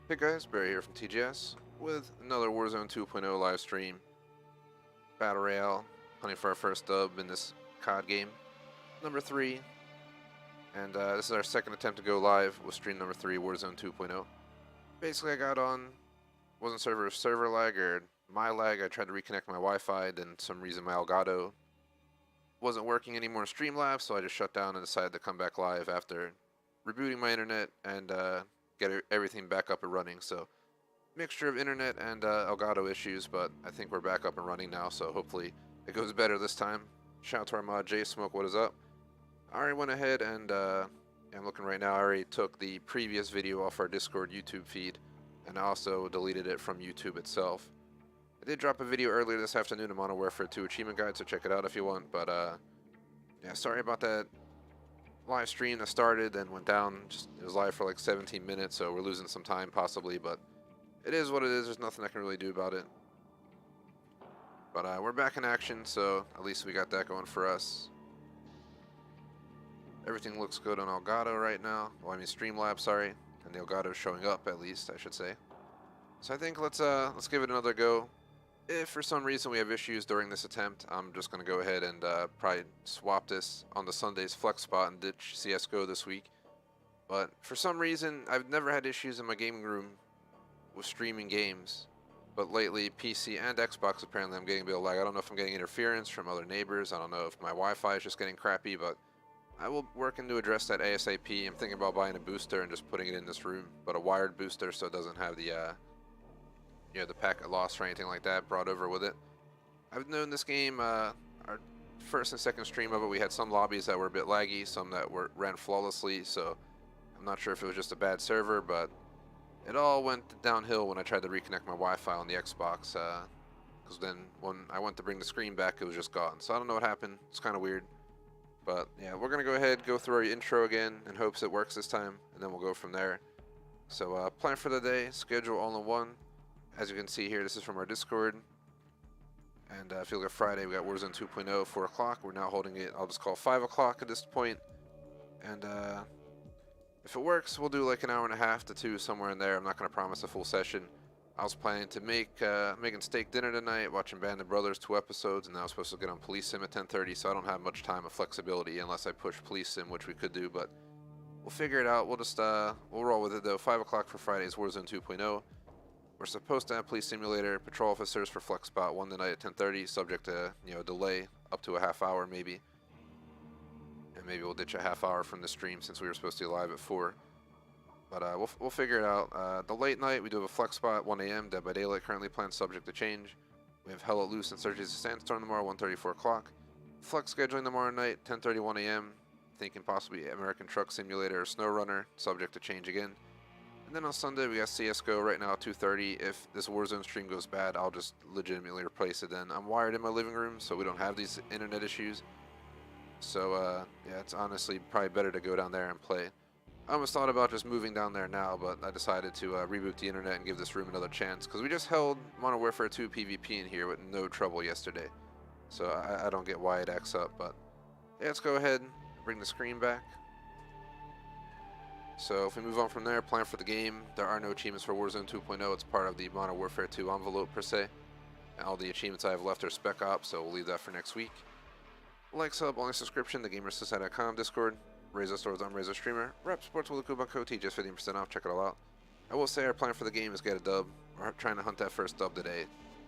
Hey guys, Barry here from TGS with another Warzone 2.0 live stream. Battle Royale, hunting for our first dub in this COD game. Number 3, and this is our second attempt to go live with stream number 3, Warzone 2.0. Basically I got on, wasn't server lag or my lag, I tried to reconnect my Wi-Fi, then for some reason my Elgato wasn't working anymore in Streamlabs, so I just shut down and decided to come back live after rebooting my internet and get everything back up and running. So mixture of internet and Elgato issues, but I think we're back up and running now, so hopefully it goes better this time. Shout out to our mod J Smoke, what is up? I already went ahead and I'm looking right now, I already took the previous video off our Discord YouTube feed and I also deleted it from YouTube itself. I did drop a video earlier this afternoon, I'm on a Warfare 2 achievement guide, so check it out if you want, but yeah, sorry about that live stream that started and went down. It was live for like 17 minutes, so we're losing some time possibly, but it is what it is. There's nothing I can really do about it. But we're back in action, so at least we got that going for us. Everything looks good on Elgato right now. Well, I mean Streamlabs, sorry, and the Elgato is showing up at least, I should say. So I think let's give it another go. If for some reason we have issues during this attempt, I'm just going to go ahead and probably swap this on the Sunday's flex spot and ditch CSGO this week. But for some reason, I've never had issues in my gaming room with streaming games. But lately, PC and Xbox, apparently I'm getting a bit of lag. I don't know if I'm getting interference from other neighbors. I don't know if my Wi-Fi is just getting crappy, but I will work to address that ASAP. I'm thinking about buying a booster and just putting it in this room, but a wired booster so it doesn't have the the packet loss or anything like that brought over with it. I've known this game, our first and second stream of it, we had some lobbies that were a bit laggy, some that ran flawlessly, so I'm not sure if it was just a bad server, but it all went downhill when I tried to reconnect my Wi-Fi on the Xbox, because then when I went to bring the screen back, it was just gone. So I don't know what happened, it's kind of weird. But yeah, we're going to go ahead, go through our intro again in hopes it works this time, and then we'll go from there. So plan for the day, schedule all in one. As you can see here, this is from our Discord. And if you look at Friday, we got Warzone 2.0, 4 o'clock. We're now holding it, I'll just call 5 o'clock at this point. And if it works, we'll do like an hour and a half to 2 somewhere in there. I'm not going to promise a full session. I was planning to making steak dinner tonight, watching Band of Brothers 2 episodes, and then I was supposed to get on Police Sim at 10:30, so I don't have much time of flexibility unless I push Police Sim, which we could do, but we'll figure it out. We'll just we'll roll with it though. 5 o'clock for Friday's Warzone 2.0. We're supposed to have Police Simulator, Patrol Officers for Flex Spot 1 tonight at 10:30, subject to, delay up to a half hour maybe. And maybe we'll ditch a half hour from the stream since we were supposed to be live at 4. But we'll figure it out. The late night, we do have a Flex Spot, 1 a.m., Dead by Daylight, currently planned subject to change. We have Hell Let Loose and Surges of Sandstorm tomorrow, 1:30, 4 o'clock. Flex scheduling tomorrow night, 10:30, 1 a.m., thinking possibly American Truck Simulator or SnowRunner, subject to change again. And then on Sunday, we got CSGO right now at 2:30. If this Warzone stream goes bad, I'll just legitimately replace it then. I'm wired in my living room, so we don't have these internet issues. So, yeah, it's honestly probably better to go down there and play. I almost thought about just moving down there now, but I decided to reboot the internet and give this room another chance, because we just held Modern Warfare 2 PvP in here with no trouble yesterday. So I don't get why it acts up, but yeah, let's go ahead and bring the screen back. So if we move on from there, plan for the game. There are no achievements for Warzone 2.0. It's part of the Modern Warfare 2 envelope per se. And all the achievements I have left are Spec Ops, so we'll leave that for next week. Like, sub, only subscription, thegamersociety.com, Discord, Razer Stores, I'm Razer Streamer, Rep Sports with a coupon code T, just 15% off, check it all out. I will say our plan for the game is get a dub. We're trying to hunt that first dub today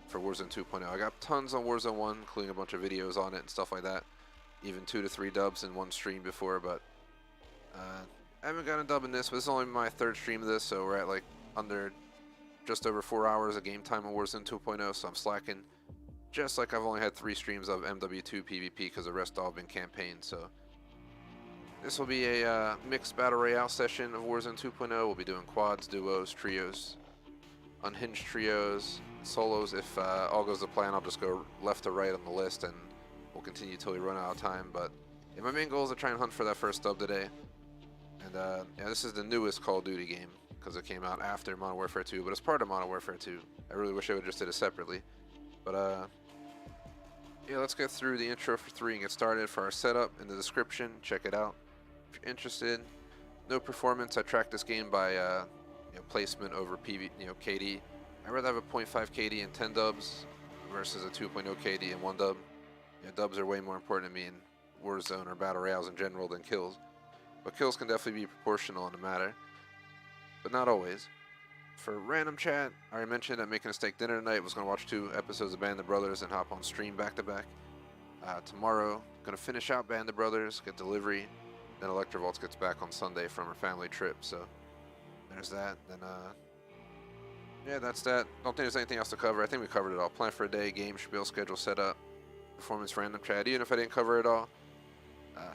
for Warzone 2.0. I got tons on Warzone 1, including a bunch of videos on it and stuff like that. Even 2 to 3 dubs in one stream before, but I haven't gotten a dub in this, but this is only my 3rd stream of this, so we're at like just over 4 hours of game time on Warzone 2.0, so I'm slacking. Just like I've only had 3 streams of MW2 PvP because the rest all have been campaigns, so this will be a mixed battle royale session of Warzone 2.0. We'll be doing quads, duos, trios, unhinged trios, solos. If all goes to plan, I'll just go left to right on the list and we'll continue till we run out of time, but yeah, my main goal is to try and hunt for that first dub today. And yeah, this is the newest Call of Duty game because it came out after Modern Warfare 2, but it's part of Modern Warfare 2. I really wish I would have just did it separately. But yeah, let's get through the intro for 3 and get started. For our setup in the description, check it out if you're interested. No performance. I tracked this game by placement over KD. I'd rather have a 0.5 KD and 10 dubs versus a 2.0 KD and 1 dub. Dubs are way more important to me in Warzone or Battle Royales in general than kills. But kills can definitely be proportional in the matter, but not always. For random chat, I already mentioned I'm making a steak dinner tonight. Was going to watch 2 episodes of Band of Brothers and hop on stream back to back. Tomorrow, going to finish out Band of Brothers, get delivery. Then Electrovolts gets back on Sunday from her family trip, so there's that. Then, yeah, that's that. Don't think there's anything else to cover. I think we covered it all. Plan for a day, game, spiel, schedule set up, performance random chat. Even if I didn't cover it all,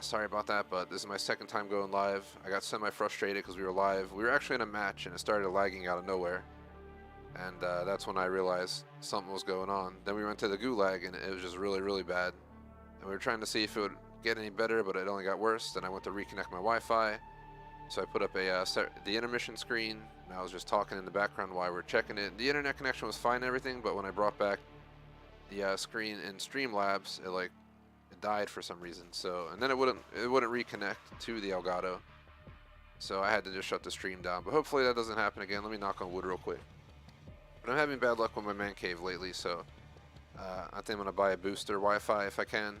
sorry about that, but this is my second time going live. I got semi-frustrated because we were live. We were actually in a match, and it started lagging out of nowhere. And that's when I realized something was going on. Then we went to the gulag, and it was just really, really bad. And we were trying to see if it would get any better, but it only got worse. Then I went to reconnect my Wi-Fi. So I put up the intermission screen, and I was just talking in the background while we were checking it. The internet connection was fine and everything, but when I brought back the screen in Streamlabs, it died for some reason. So, and then it wouldn't reconnect to the Elgato. So I had to just shut the stream down. But hopefully that doesn't happen again. Let me knock on wood real quick. But I'm having bad luck with my man cave lately, so I think I'm gonna buy a booster Wi-Fi if I can.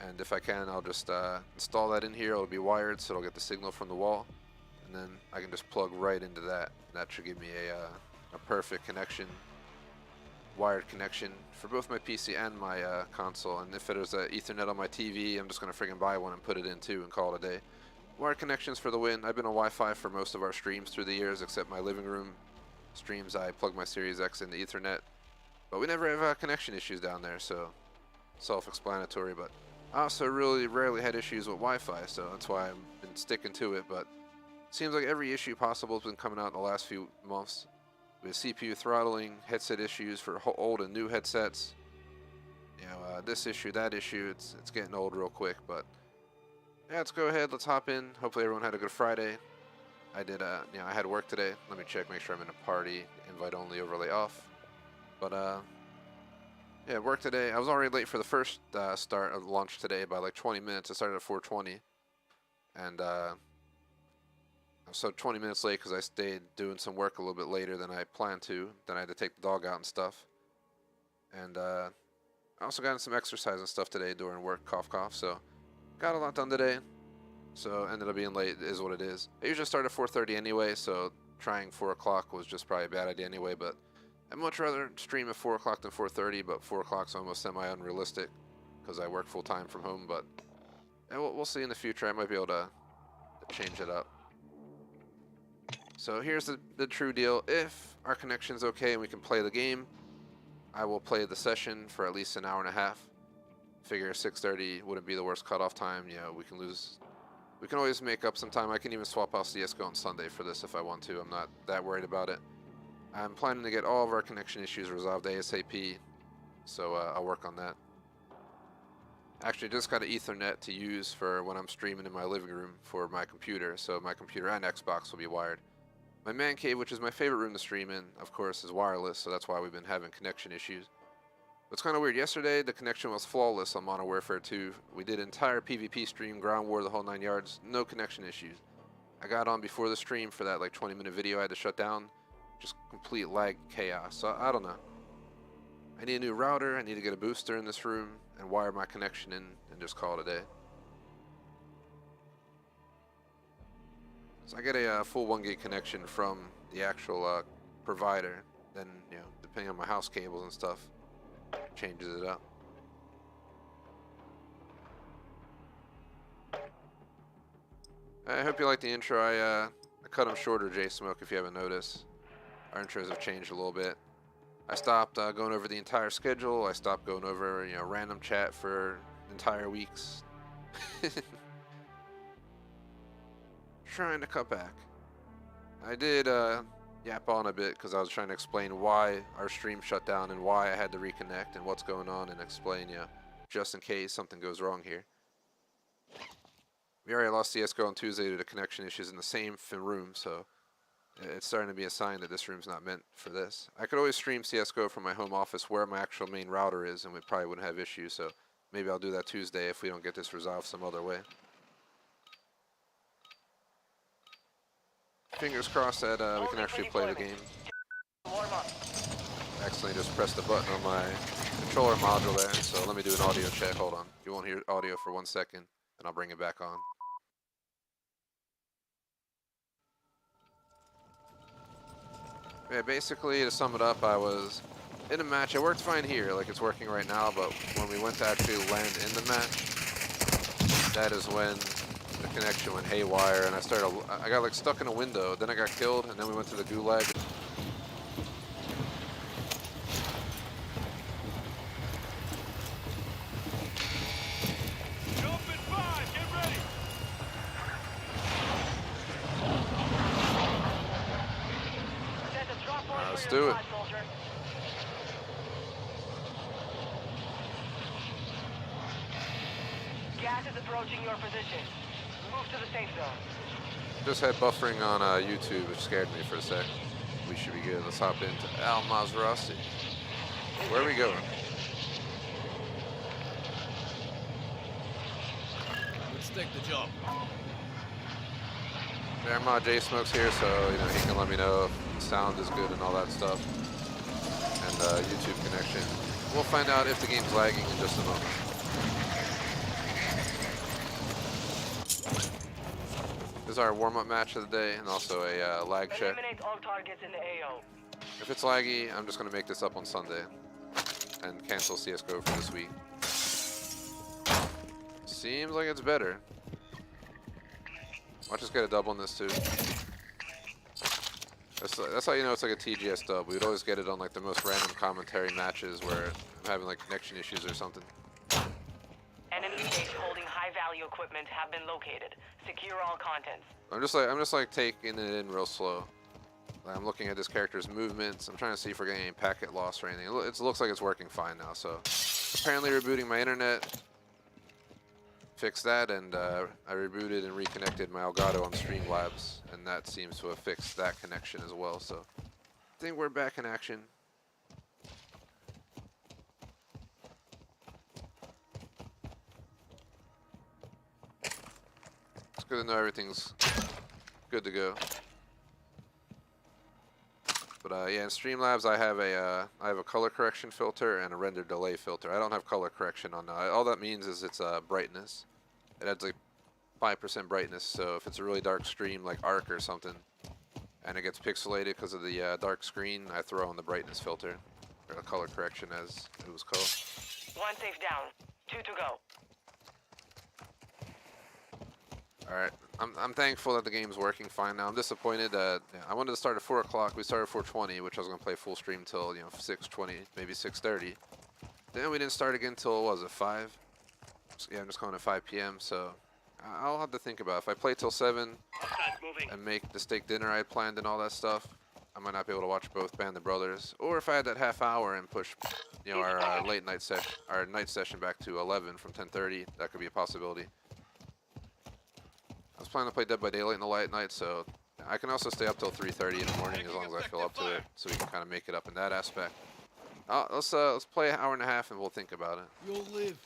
And if I can, I'll just install that in here. It'll be wired, so it'll get the signal from the wall, and then I can just plug right into that. That should give me a perfect connection, wired connection for both my PC and my console. And if there's an Ethernet on my TV, I'm just gonna friggin' buy one and put it in too and call it a day. Wired connections for the win. I've been on Wi-Fi for most of our streams through the years, except my living room streams. I plug my Series X into Ethernet, but we never have connection issues down there, so self-explanatory. But I also really rarely had issues with Wi-Fi, so that's why I've been sticking to it. But it seems like every issue possible has been coming out in the last few months. With CPU throttling, headset issues for old and new headsets. This issue, that issue. It's getting old real quick. But yeah, let's go ahead. Let's hop in. Hopefully everyone had a good Friday. I did. I had work today. Let me check, make sure I'm in a party. Invite only, overlay off. But yeah, work today. I was already late for the first start of launch today by like 20 minutes. I started at 4:20, and so 20 minutes late because I stayed doing some work a little bit later than I planned to. Then I had to take the dog out and stuff. And I also got in some exercise and stuff today during work, cough, cough. So got a lot done today. So ended up being late, is what it is. I usually start at 4:30 anyway, so trying 4 o'clock was just probably a bad idea anyway, but I'd much rather stream at 4 o'clock than 4:30, but 4 o'clock's almost semi-unrealistic because I work full-time from home, but yeah, we'll see in the future. I might be able to change it up. So here's the true deal. If our connection's okay and we can play the game, I will play the session for at least an hour and a half. Figure 6:30 wouldn't be the worst cutoff time. We can lose. We can always make up some time. I can even swap out CSGO on Sunday for this if I want to. I'm not that worried about it. I'm planning to get all of our connection issues resolved ASAP, so I'll work on that. Actually, just got an Ethernet to use for when I'm streaming in my living room for my computer, so my computer and Xbox will be wired. My man cave, which is my favorite room to stream in, of course, is wireless, so that's why we've been having connection issues. It's kind of weird. Yesterday, the connection was flawless on Modern Warfare 2. We did entire PvP stream, ground war, the whole 9 yards, no connection issues. I got on before the stream for that like 20-minute video I had to shut down. Just complete lag chaos. So I don't know. I need a new router. I need to get a booster in this room and wire my connection in and just call it a day. So I get a full 1 gig connection from the actual provider. Then, depending on my house cables and stuff, changes it up. I hope you like the intro. I cut them shorter, J-Smoke, if you haven't noticed. Our intros have changed a little bit. I stopped going over the entire schedule. I stopped going over, random chat for entire weeks. Trying to cut back. I did yap on a bit because I was trying to explain why our stream shut down and why I had to reconnect and what's going on, and explain, just in case something goes wrong here. We already lost CSGO on Tuesday due to connection issues in the same room, so it's starting to be a sign that this room's not meant for this. I could always stream CSGO from my home office where my actual main router is, and we probably wouldn't have issues, so maybe I'll do that Tuesday if we don't get this resolved some other way. fingers crossed that we can actually play the game. Accidentally just pressed the button on my controller module there, so let me do an audio check. Hold on. You won't hear audio for 1 second, and I'll bring it back on. Yeah, basically, to sum it up, I was in a match. It worked fine here, like it's working right now, but when we went to actually land in the match, that is when the connection went haywire, and I got like stuck in a window, then I got killed, and then we went to the gulag. Let's do it. Gas is approaching your position. Move to the safe zone. Just had buffering on YouTube, which scared me for a sec. We should be good. Let's hop into Al Maserati. Where are we going? Let's take the job. Vermont J Smoke's here, so you know he can let me know if the sound is good and all that stuff. And YouTube connection. We'll find out if the game's lagging in just a moment. This is our warm-up match of the day, and also a lag check. Eliminate all targets in the AO. If it's laggy, I'm just going to make this up on Sunday and cancel CSGO for this week. Seems like it's better. Watch us get a dub on this too. That's how you know it's like a TGS dub. We would always get it on like the most random commentary matches where I'm having like connection issues or something. Enemy base holding high-value equipment have been located. Secure all contents. I'm just like taking it in real slow. Like, I'm looking at this character's movements. I'm trying to see if we're getting any packet loss or anything. It looks like it's working fine now. So apparently rebooting my internet fixed that, and I rebooted and reconnected my Elgato on Streamlabs, and that seems to have fixed that connection as well. So I think we're back in action. It's good to know everything's good to go. But yeah, in Streamlabs I have a color correction filter and a render delay filter. I don't have color correction on all that means is it's brightness. It adds like 5% brightness, so if it's a really dark stream like Arc or something, and it gets pixelated because of the dark screen, I throw on the brightness filter, or the color correction as it was called. One safe down. 2 to go. Alright, I'm thankful that the game's working fine now. I'm disappointed that I wanted to start at 4 o'clock. We started at 4:20, which I was going to play full stream till 6:20, maybe 6:30. Then we didn't start again till, what was it, 5? So, yeah, I'm just calling it 5 p.m. So I'll have to think about it. If I play till 7 and make the steak dinner I had planned and all that stuff, I might not be able to watch both Band of Brothers. Or if I had that half hour and push, our late night session, our night session back to 11 from 10:30, that could be a possibility. I was planning to play Dead by Daylight in the light night, so I can also stay up till 3:30 in the morning as long as I feel up to it, so we can kind of make it up in that aspect. Let's play an hour and a half and we'll think about it. You'll live.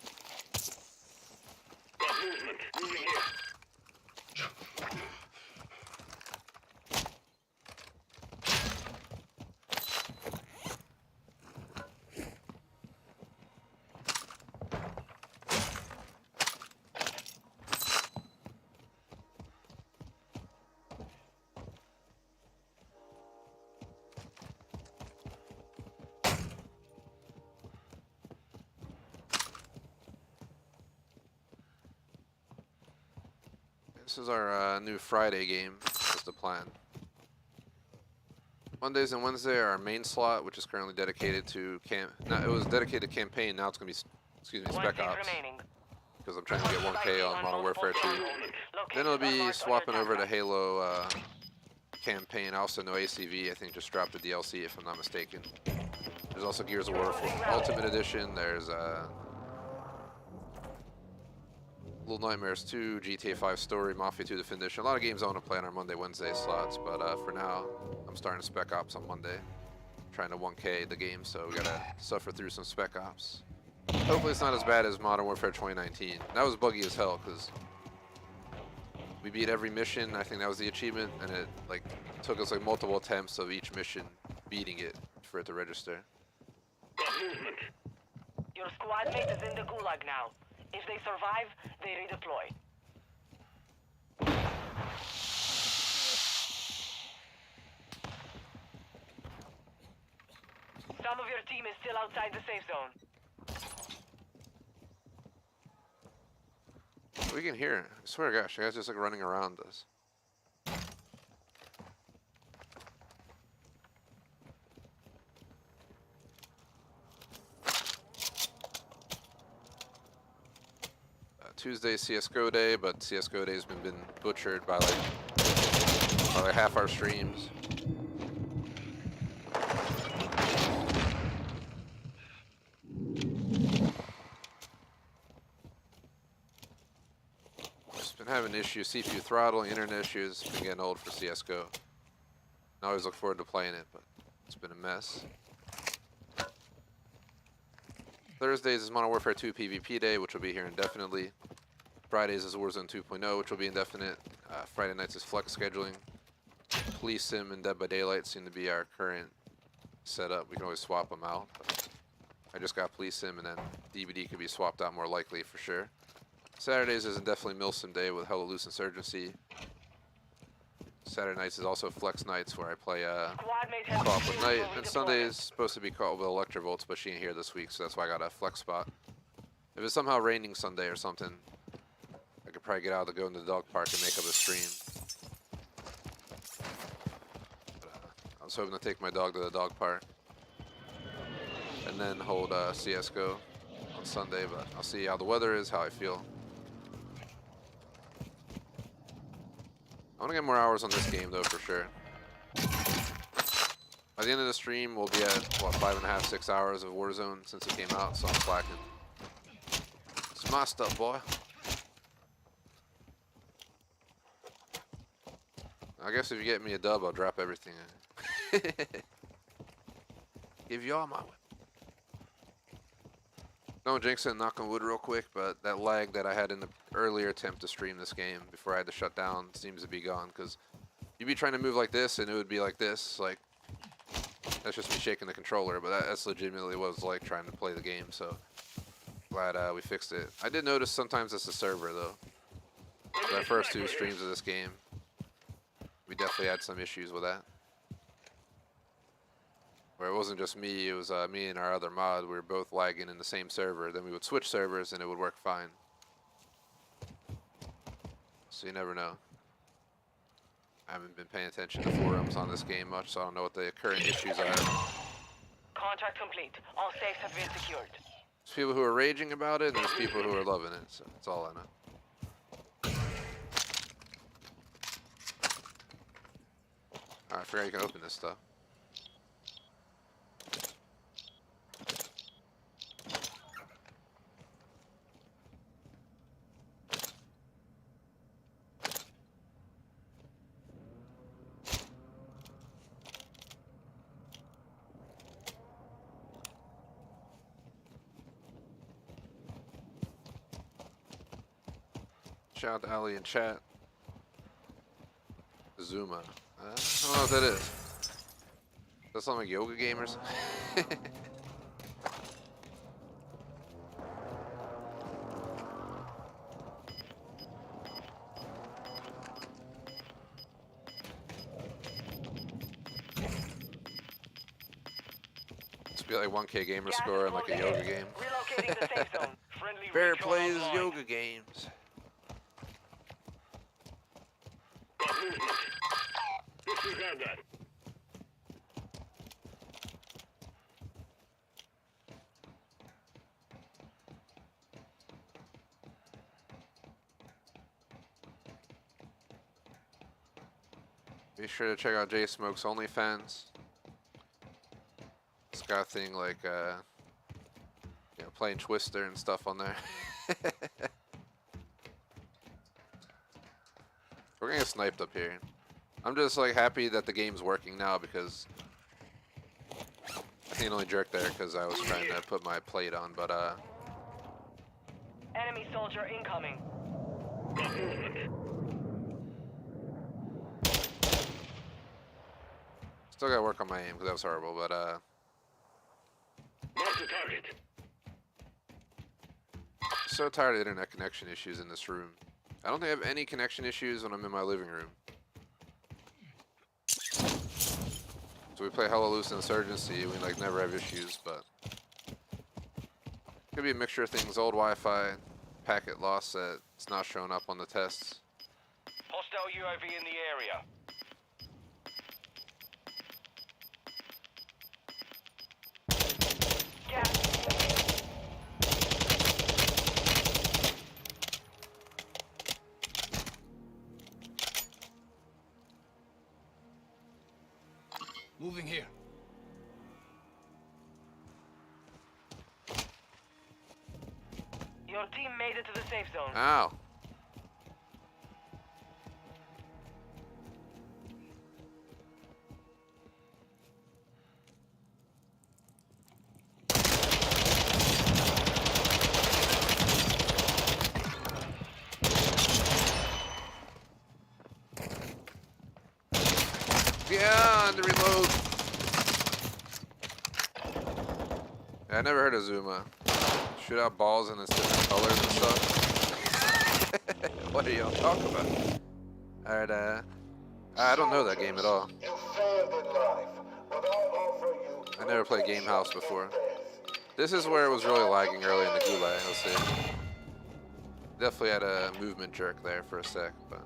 Movement. Moving here. This is our new Friday game, is the plan. Mondays and Wednesday are our main slot, which is currently dedicated to it was dedicated to campaign, now it's going to be, Spec Ops. Because I'm trying to get 1K on Modern Warfare 2. Then it'll be swapping over to Halo campaign. I also know ACV, I think, just dropped a DLC if I'm not mistaken. There's also Gears of War Ultimate Edition, there's Little Nightmares 2, GTA 5 Story, Mafia 2 Definition. A lot of games I want to play on our Monday, Wednesday slots, but for now, I'm starting Spec Ops on Monday. Trying to 1K the game, so we gotta suffer through some Spec Ops. Hopefully it's not as bad as Modern Warfare 2019. That was buggy as hell, because we beat every mission. I think that was the achievement, and it like took us like multiple attempts of each mission beating it for it to register. Your squad mate is in the gulag now. If they survive, they redeploy. Some of your team is still outside the safe zone. We can hear it. I swear to gosh, the guy's just like running around us. Tuesday CSGO day, but CSGO day has been butchered by like half our streams. Just been having issues, CPU throttling, internet issues. Been getting old for CSGO. I always look forward to playing it, but it's been a mess. Thursdays is Modern Warfare 2 PvP day, which will be here indefinitely. Fridays is Warzone 2.0, which will be indefinite. Friday nights is flex scheduling. Police Sim and Dead by Daylight seem to be our current setup. We can always swap them out. But I just got Police Sim, and then DVD could be swapped out more likely for sure. Saturdays is indefinitely Milsim day with Hella Loose Insurgency. Saturday nights is also flex nights where I play co-op with Night. And Sunday is supposed to be co-op with Electrovolts, but she ain't here this week, so that's why I got a flex spot. If it's somehow raining Sunday or something, I could probably get out to go into the dog park and make up a stream. But, I was hoping to take my dog to the dog park and then hold CSGO on Sunday, but I'll see how the weather is, how I feel. I want to get more hours on this game though, for sure. By the end of the stream, we'll be at, what, 5.5, 6 hours of Warzone since it came out, so I'm slacking. It's my stuff, boy. I guess if you get me a dub, I'll drop everything. Give you all my whip. Don't jinx it, knock on wood real quick, but that lag that I had in the earlier attempt to stream this game before I had to shut down seems to be gone, because you'd be trying to move like this and it would be like this. Like, that's just me shaking the controller, but that's legitimately what it was like trying to play the game, so glad we fixed it. I did notice sometimes it's the server though. The first 2 streams of this game, we definitely had some issues with that. Where it wasn't just me, it was me and our other mod. We were both lagging in the same server. Then we would switch servers and it would work fine. So you never know. I haven't been paying attention to forums on this game much, so I don't know what the current issues are. Contract complete. All safes have been secured. There's people who are raging about it, and there's people who are loving it, so that's all I know. Alright, I forgot you can open this stuff. Shout out to Ali in chat. Zuma. I don't know what that is. Does that sound like yoga gamers? Must be like 1K gamer score and like a yoga game. Relocating the safe zone. Friendly Bear recon plays online. yoga games. Disregard that. Be sure to check out Jay Smoke's OnlyFans. It's got a thing like, you know, playing Twister and stuff on there. We're gonna get sniped up here. I'm just like happy that the game's working now because I think I only jerked there because I was trying to put my plate on, but Enemy soldier incoming. Still gotta work on my aim because that was horrible, but Mark the target. so tired of internet connection issues in this room. I don't think I have any connection issues when I'm in my living room. So we play hella loose Insurgency, we like never have issues, but could be a mixture of things. Old Wi-Fi, packet loss that it's not showing up on the tests. Hostile UAV in the area. Gas. Moving here. Your team made it to the safe zone. Ow. Yeah, and the reload. Yeah, I never heard of Zuma. Shoot out balls in its different colors and stuff. What are y'all talking about? Alright, I don't know that game at all. You failed in life, but I offer you. I never played Game House before. This is where it was really lagging early in the Gulag, let's see. Definitely had a movement jerk there for a sec, but...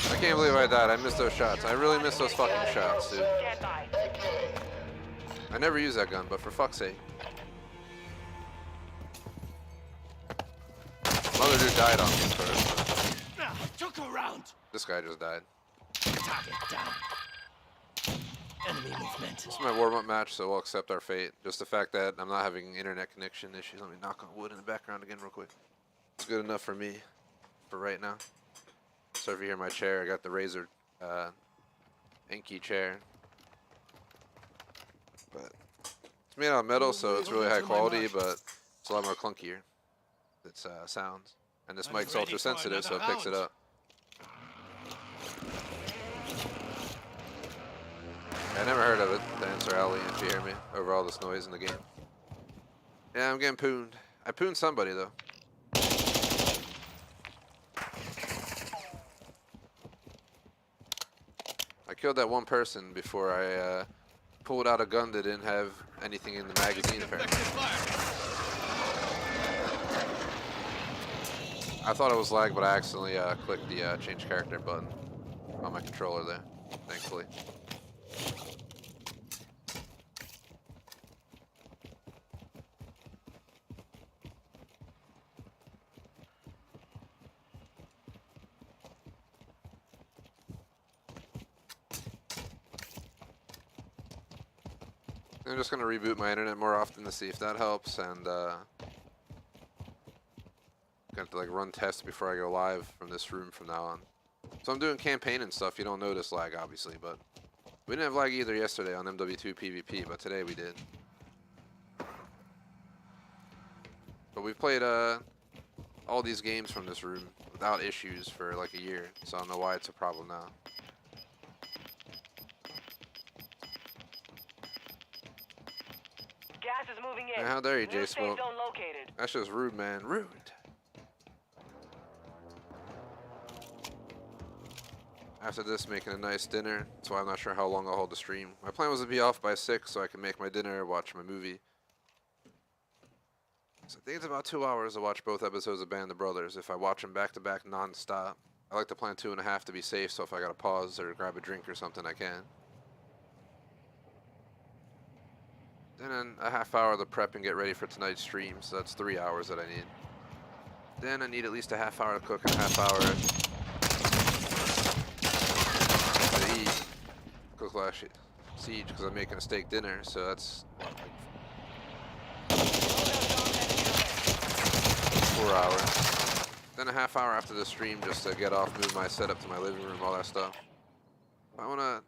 I can't believe I died. I missed those shots. I really missed those fucking shots, dude. Stand by. I never use that gun, but for fuck's sake. Mother dude died on me first. Took around. This guy just died. Target down. Enemy movement. This is my warm-up match, so we'll accept our fate. Just the fact that I'm not having internet connection issues. Let me knock on wood in the background again real quick. It's good enough for me for right now. So if you hear my chair, I got the Razer Inky chair. But it's made out of metal, so it's really high quality, but it's a lot more clunkier. It's sounds. And this mic's ultra sensitive, so it picks it up. I never heard of it, to answer Ali, if you hear me, over all this noise in the game. Yeah, I'm getting pooned. I pooned somebody, though. I killed that one person before I pulled out a gun that didn't have anything in the magazine, apparently. I thought it was lag, but I accidentally clicked the change character button on my controller there, thankfully. I'm just gonna reboot my internet more often to see if that helps, and got to like run tests before I go live from this room from now on. So I'm doing campaign and stuff. You don't notice lag, obviously, but we didn't have lag either yesterday on MW2 PvP, but today we did. But we've played all these games from this room without issues for like a year, so I don't know why it's a problem now. Gas is moving in. Man, how dare you, New J safe Smoke? zone located. That's just rude, man. Rude. After this, making a nice dinner. That's why I'm not sure how long I'll hold the stream. My plan was to be off by 6 so I can make my dinner, watch my movie. So I think it's about 2 hours to watch both episodes of Band of Brothers. If I watch them back to back non-stop, I like to plan 2.5 to be safe, so if I gotta pause or grab a drink or something, I can. Then a half hour to prep and get ready for tonight's stream, so that's 3 hours that I need. Then I need at least a half hour to cook and a half hour to eat. Cook last siege because I'm making a steak dinner, so that's what, like hour. Then a half hour after the stream just to get off, move my setup to my living room, all that stuff. I wanna.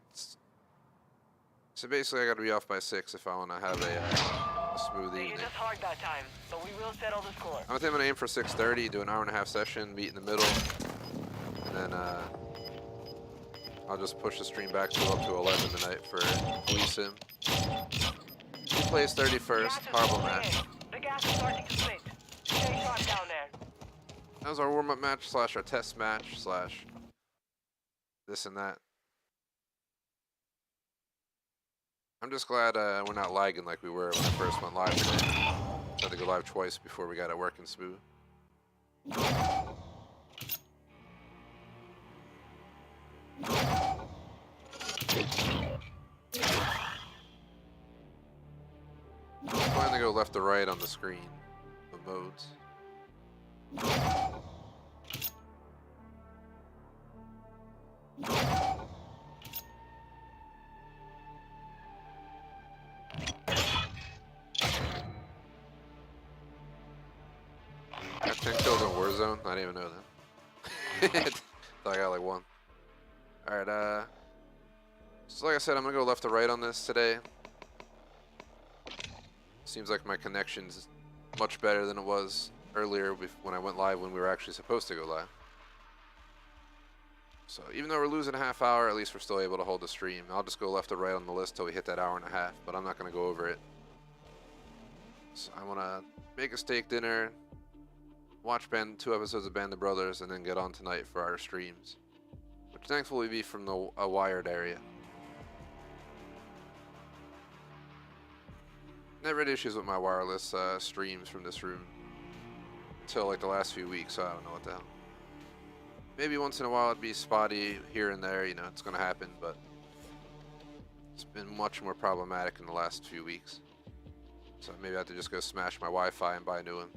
So basically, I gotta be off by 6 if I wanna have a smooth They evening. hit us hard that time, but we will settle the score. I think I'm gonna aim for 6:30, do an hour-and-a-half session, meet in the middle, and then I'll just push the stream back to up to 11 tonight for Police Sim. He plays 31st, horrible match. The gas is starting to split. Stay sharp down there. That was our warm-up match slash our test match slash this and that. I'm just glad we're not lagging like we were when I first went live today. Had to go live twice before we got it working smooth. I'm trying to go left to right on the screen, the modes. Got 10 kills in Warzone? I didn't even know that. Thought I got like 1. Alright, so like I said, I'm gonna go left to right on this today. Seems like my connection's much better than it was earlier when I went live when we were actually supposed to go live. So even though we're losing a half hour, at least we're still able to hold the stream. I'll just go left to right on the list till we hit that hour-and-a-half, but I'm not gonna go over it. So I wanna make a steak dinner, watch 2 episodes of Band of Brothers, and then get on tonight for our streams, which thankfully be from a wired area. Never had issues with my wireless streams from this room until like the last few weeks, so I don't know what the hell. Maybe once in a while it'd be spotty here and there, you know, it's gonna happen, but it's been much more problematic in the last few weeks. So maybe I have to just go smash my Wi-Fi and buy a new one.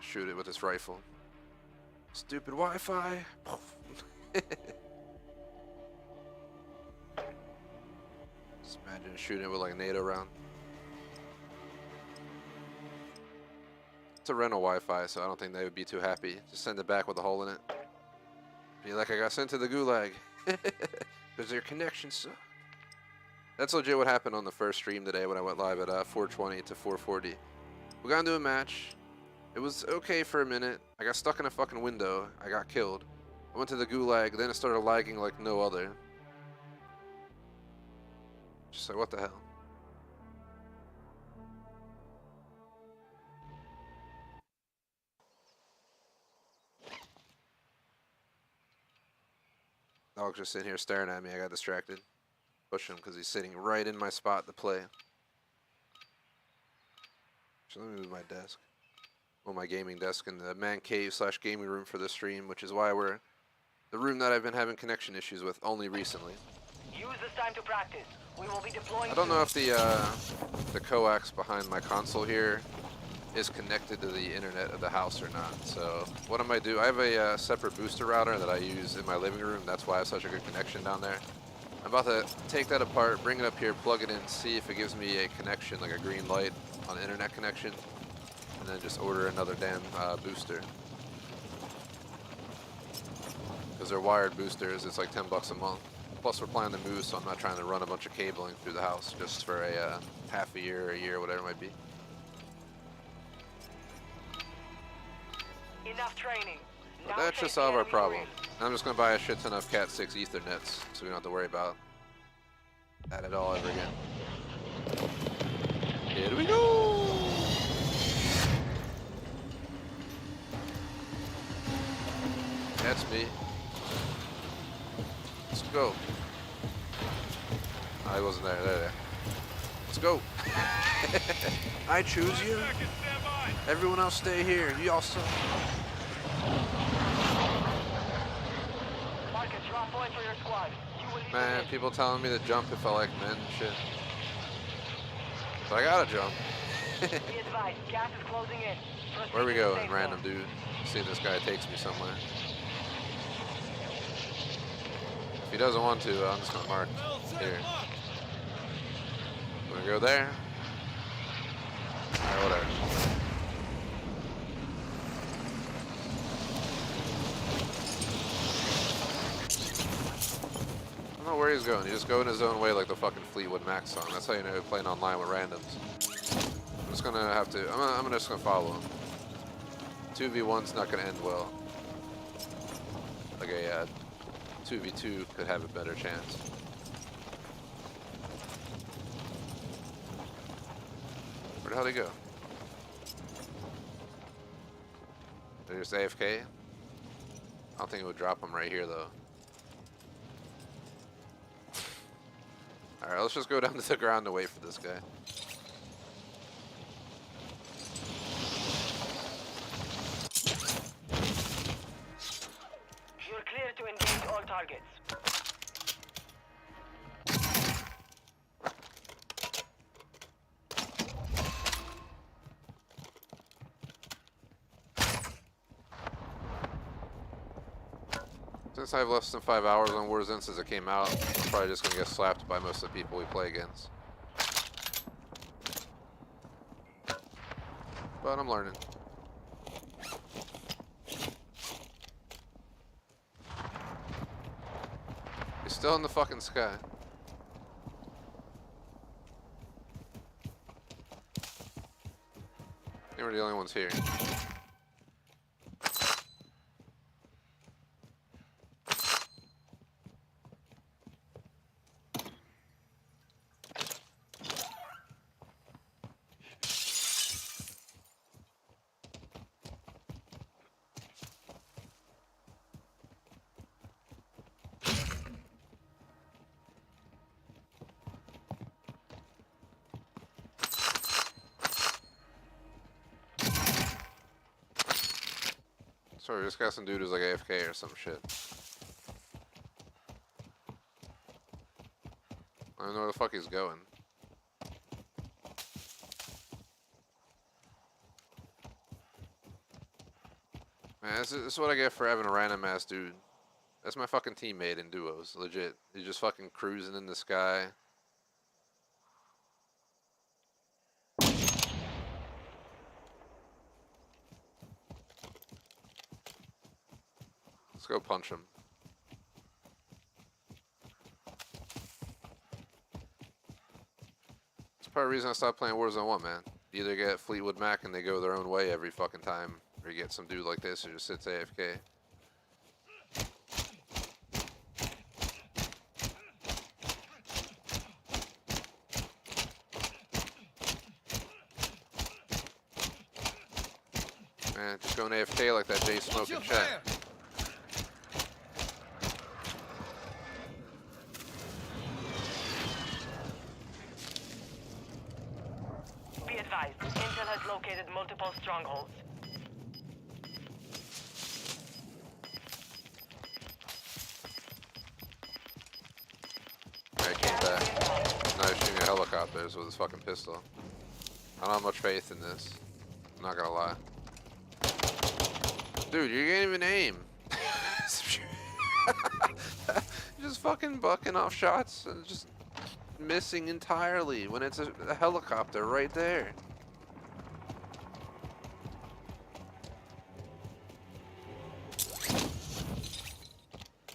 Shoot it with this rifle. Stupid Wi-Fi. Just imagine shooting it with like a NATO round. It's a rental Wi-Fi, so I don't think they would be too happy. Just send it back with a hole in it. Be like, I got sent to the gulag. Because your connection sucked. That's legit what happened on the first stream today when I went live at 420 to 440. We got into a match. It was okay for a minute. I got stuck in a fucking window. I got killed. I went to the gulag, then it started lagging like no other. Just like, what the hell? Dog's just sitting here staring at me. I got distracted. Push him because he's sitting right in my spot to play. So let me move my desk. Well, my gaming desk in the man cave slash gaming room for this stream, which is why we're the room that I've been having connection issues with only recently. Use this time to practice. We will be deploying. I don't know if the coax behind my console here is connected to the internet of the house or not. So what I might do, I have a separate booster router that I use in my living room. That's why I have such a good connection down there. I'm about to take that apart, bring it up here, plug it in, see if it gives me a connection, like a green light on internet connection, and then just order another damn booster. Because they're wired boosters, it's like 10 bucks a month. Plus we're planning to move, so I'm not trying to run a bunch of cabling through the house just for a half a year or a year, whatever it might be. Enough training. But Now that should face solve the our enemy problem. marines. I'm just going to buy a shit ton of Cat 6 Ethernets, so we don't have to worry about that at all ever again. Here we go! That's me. Let's go. Oh, he wasn't there. There. Let's go. I choose you. Everyone else stay here. You all suck. Marcus, you're on point for your squad. You will lead Man, the mission. people telling me to jump if I like men and shit. But I gotta jump. Be advised, gas is closing in. Proceed Where we to the going, safe random zone. dude? See if this guy takes me somewhere. If he doesn't want to, I'm just gonna mark here. I'm gonna go there. Alright, whatever. I don't know where he's going. You just go in his own way like the fucking Fleetwood Mac song. That's how you know you're playing online with randoms. I'm just gonna have to. I'm just gonna follow him. 2v1's not gonna end well. Like a 2v2 could have a better chance. Where the hell did he go? Did he just AFK? I don't think it would drop him right here though. Alright, let's just go down to the ground and wait for this guy. You're clear to engage all targets. Since I have less than 5 hours on Warzone since it came out, I'm probably just gonna get slapped by most of the people we play against. But I'm learning. He's still in the fucking sky. I think we're the only ones here. Sorry, just got some dude who's like AFK or some shit. I don't know where the fuck he's going. Man, this is what I get for having a random ass dude. That's my fucking teammate in duos, legit. He's just fucking cruising in the sky. Let's go punch him. That's part of the reason I stopped playing Warzone 1, man. You either get Fleetwood Mac and they go their own way every fucking time, or you get some dude like this who just sits AFK. Man, just going AFK like that Jay smoking chat. Be advised, Intel has located multiple strongholds. Alright, came back. Now he's shooting helicopters with his fucking pistol. I don't have much faith in this. I'm not gonna lie. Dude, you can't even aim. You're just fucking bucking off shots and just missing entirely when it's a helicopter right there.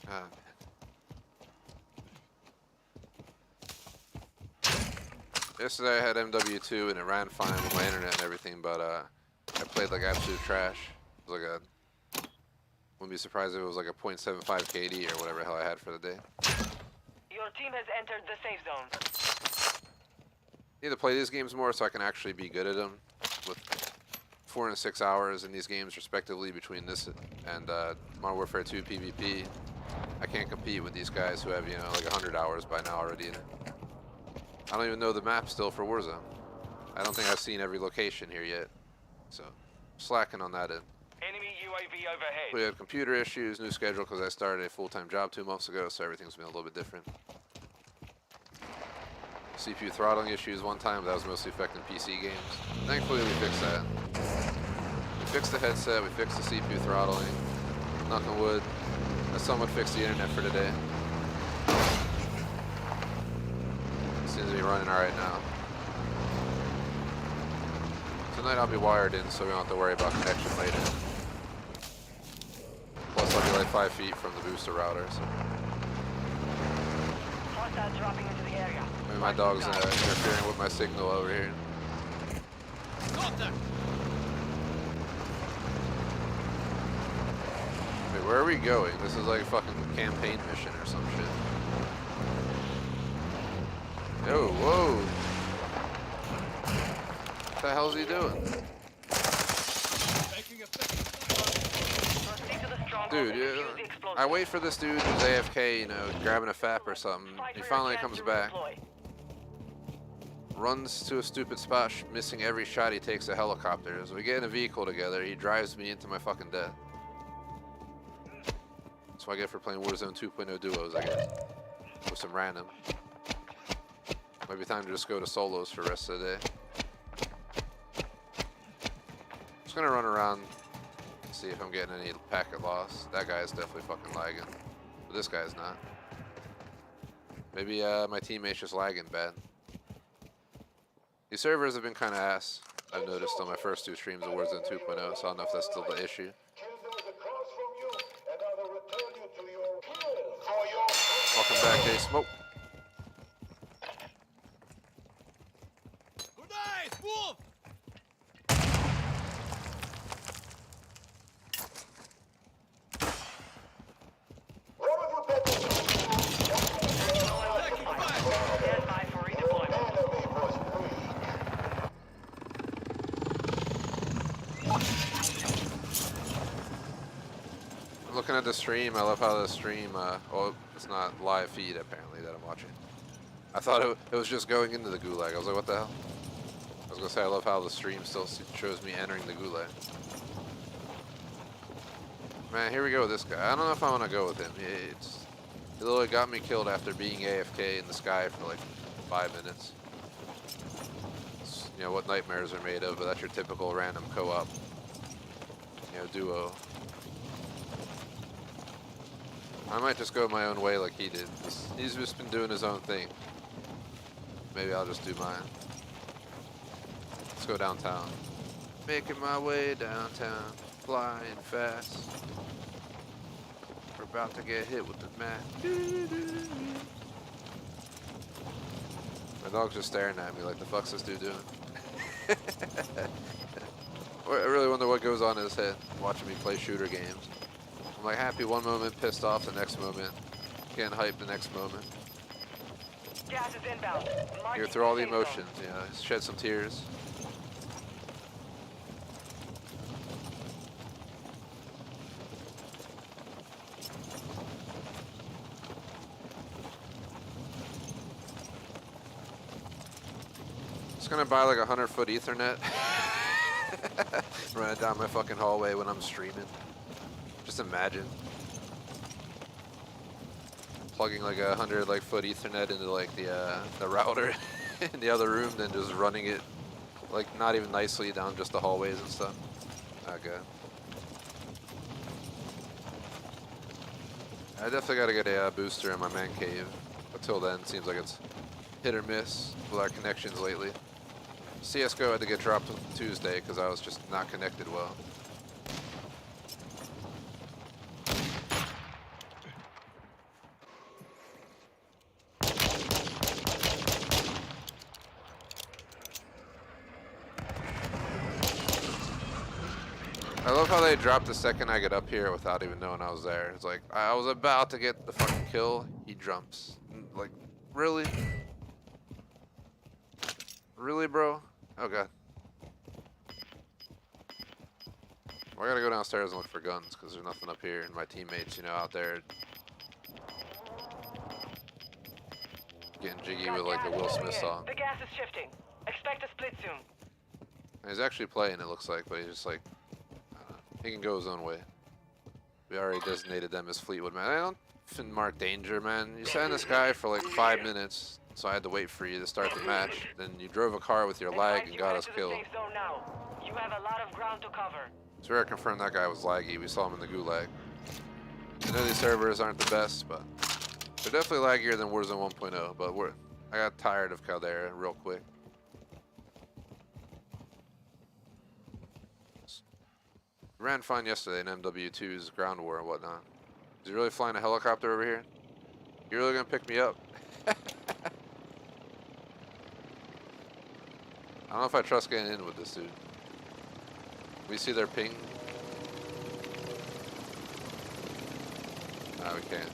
Ah, man. Yesterday I had MWII and it ran fine with my internet and everything, but I played like absolute trash. It was like a... Wouldn't be surprised if it was like a 0.75 KD or whatever the hell I had for the day. Your team has entered the safe zone. Need to play these games more so I can actually be good at them. With 4 and 6 hours in these games respectively between this and Modern Warfare 2 PvP, I can't compete with these guys who have, you know, like 100 hours by now already in it. I don't even know the map still for Warzone. I don't think I've seen every location here yet. So, slacking on that end. Enemy UAV overhead. We had computer issues, new schedule because I started a full-time job 2 months ago, so everything's been a little bit different. CPU throttling issues one time, that was mostly affecting PC games. Thankfully we fixed that. We fixed the headset, we fixed the CPU throttling. Knock on wood, that somewhat fixed the internet for today. Seems to be running alright now. Tonight I'll be wired in, so we don't have to worry about connection later. Plus, I'll be like 5 feet from the booster router, so Hostiles dropping into the area. maybe my dog's interfering with my signal over here. Contact! Wait, where are we going? This is like a fucking campaign mission or some shit. Yo, whoa! What the hell's he doing? Proceed to the stronghold Dude, and yeah, defuse the explosive. I wait for this dude who's AFK, you know, grabbing a FAP or something. Fight He for your finally chance comes to back, redeploy. runs to a stupid spot, missing every shot he takes at helicopters. We get in a vehicle together, he drives me into my fucking death. That's what I get for playing Warzone 2.0 duos, I guess. With some random. Might be time to just go to solos for the rest of the day. Just gonna run around, see if I'm getting any packet loss. That guy is definitely fucking lagging. But this guy's not. Maybe my teammate's just lagging bad. These servers have been kind of ass, I've noticed on my first 2 streams of Warzone 2.0, so I don't know if that's still the issue. Kill those across from you, and I will return you to your kill for your... Welcome back, J-Smoke. Grenade! Move! What have you been doing? Taking fire! Stand by for redeployment. Enemy was free. Looking at the stream, I love how the stream, well, it's not live feed apparently that I'm watching. I thought it was just going into the gulag. I was like, what the hell? I was gonna say, I love how the stream still shows me entering the gulag. Man, here we go with this guy. I don't know if I want to go with him. He literally got me killed after being AFK in the sky for like 5 minutes. It's, you know, what nightmares are made of, but that's your typical random co-op, you know, duo. I might just go my own way like he did. He's just been doing his own thing. Maybe I'll just do mine. Let's go downtown. Making my way downtown, flying fast. We're about to get hit with the map. My dog's just staring at me like, the fuck's this dude doing? I really wonder what goes on in his head watching me play shooter games. I'm like happy one moment, pissed off the next moment, getting hyped the next moment. Gas is inbound. You're through all the emotions, you know, shed some tears. Just gonna buy like a 100-foot Ethernet. Run it down my fucking hallway when I'm streaming. Just imagine plugging like a 100-foot Ethernet into like the router in the other room, then just running it like not even nicely down just the hallways and stuff. Okay. I definitely gotta get a booster in my man cave. Until then, it seems like it's hit or miss with our connections lately. CSGO had to get dropped Tuesday because I was just not connected well. I love how they dropped the second I get up here without even knowing I was there. It's like, I was about to get the fucking kill, he jumps. Like, really? Really, bro? Oh god. Well, I gotta go downstairs and look for guns, because there's nothing up here, and my teammates, you know, out there getting jiggy with like the Will Smith song. The gas is shifting. Expect a split soon. And he's actually playing, it looks like, but he's just like, I don't know, he can go his own way. We already designated them as Fleetwood, man. I don't mark danger, man. You sat in the sky for like 5 minutes, so I had to wait for you to start the match. Then you drove a car with your lag and got us killed. Now. You have a lot of ground to cover. So I confirmed that guy was laggy. We saw him in the gulag. I know these servers aren't the best, but they're definitely laggier than Warzone 1.0. But I got tired of Caldera real quick. Ran fine yesterday in MW2's ground war and whatnot. Is he really flying a helicopter over here? You really gonna pick me up? I don't know if I trust getting in with this dude. We see their ping. No, we can't.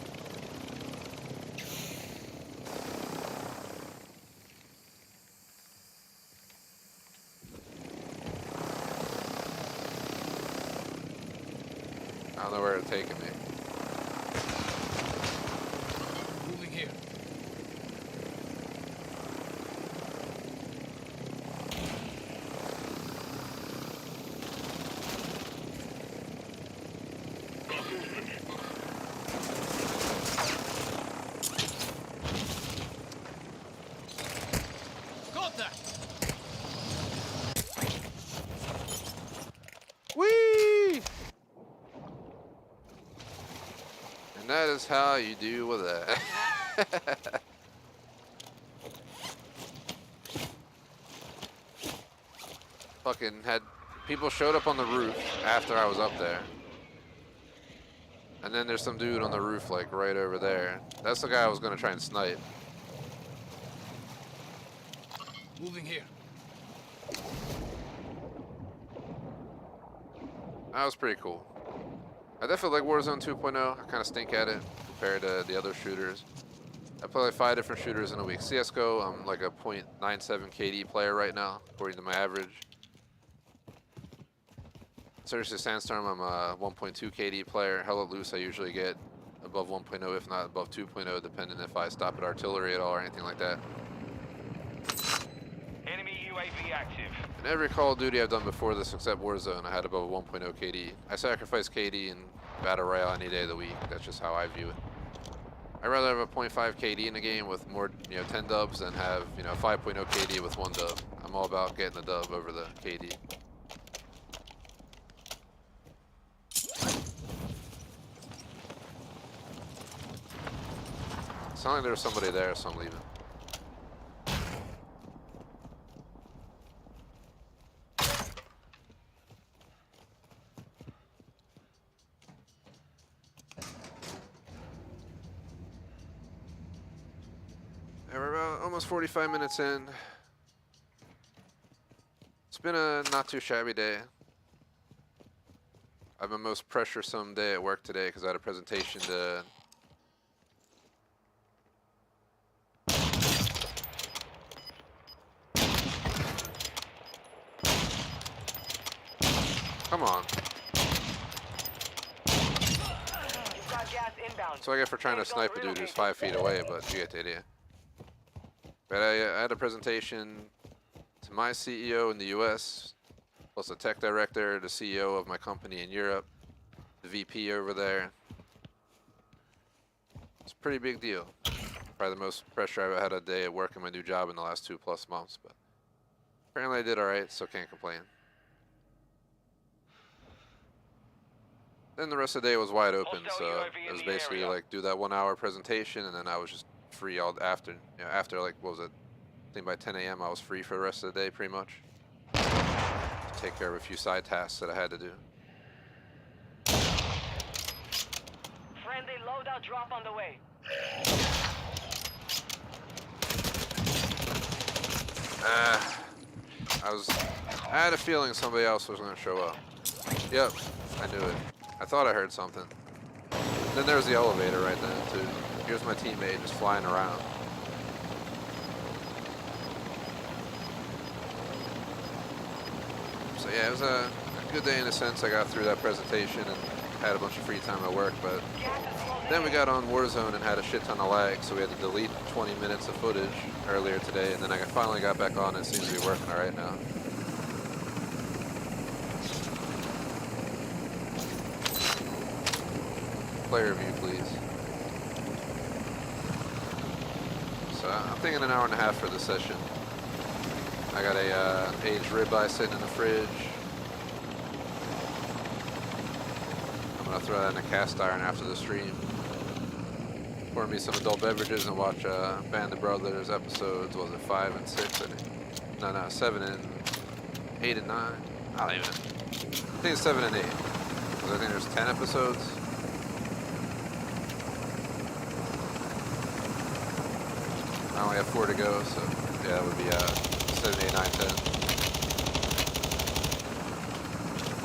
I don't know where it's taking me. Moving here. Contact! Whee! And that is how you do with that. Fucking had people showed up on the roof after I was up there. And then there's some dude on the roof like right over there. That's the guy I was gonna try and snipe. Moving here. That was pretty cool. I definitely like Warzone 2.0. I kind of stink at it compared to the other shooters. I play like 5 different shooters in a week. CSGO, I'm like a .97 KD player right now, according to my average. Seriously, Sandstorm, I'm a 1.2 KD player. Hella Loose, I usually get above 1.0, if not above 2.0, depending if I stop at artillery at all or anything like that. Enemy UAV active. In every Call of Duty I've done before this, except Warzone, I had above a 1.0 KD. I sacrifice KD in Battle Royale any day of the week. That's just how I view it. I'd rather have a 0.5 KD in a game with more, 10 dubs than have, 5.0 KD with 1 dub. I'm all about getting the dub over the KD. Sounded like there was somebody there, so I'm leaving. Yeah, we're about almost 45 minutes in. It's been a not too shabby day. I have my most pressuresome day at work today because I had a presentation to come on. You've got gas inbound. That's what I get for trying to snipe a dude who's 5 feet away, but you get the idea. But I had a presentation to my CEO in the US, plus the tech director, the CEO of my company in Europe, the VP over there. It's a pretty big deal. Probably the most pressure I've had a day at work in my new job in the last 2+ months, but apparently I did alright, so can't complain. Then the rest of the day was wide open, so it was basically like do that 1 hour presentation, and then I was just free all after. After like what was it? I think by 10 a.m. I was free for the rest of the day, pretty much. Take care of a few side tasks that I had to do. Friendly loadout drop on the way. I had a feeling somebody else was going to show up. Yep, I knew it. I thought I heard something. Then there's the elevator right then too. Here's my teammate just flying around. So yeah, it was a good day in a sense. I got through that presentation and had a bunch of free time at work, but then we got on Warzone and had a shit ton of lag, so we had to delete 20 minutes of footage earlier today, and then I finally got back on and it seems to be working all right now. Player view, please. So I'm thinking an hour and a half for the session. I got a aged ribeye sitting in the fridge. I'm gonna throw that in a cast iron after the stream. Pour me some adult beverages and watch Band of Brothers episodes. Was it 5 and 6? I think. No, 7 and 8 and 9. I don't even. I think it's 7 and 8. 'Cause I think there's 10 episodes. I only have 4 to go, so yeah, that would be 7, 8, 9, 10.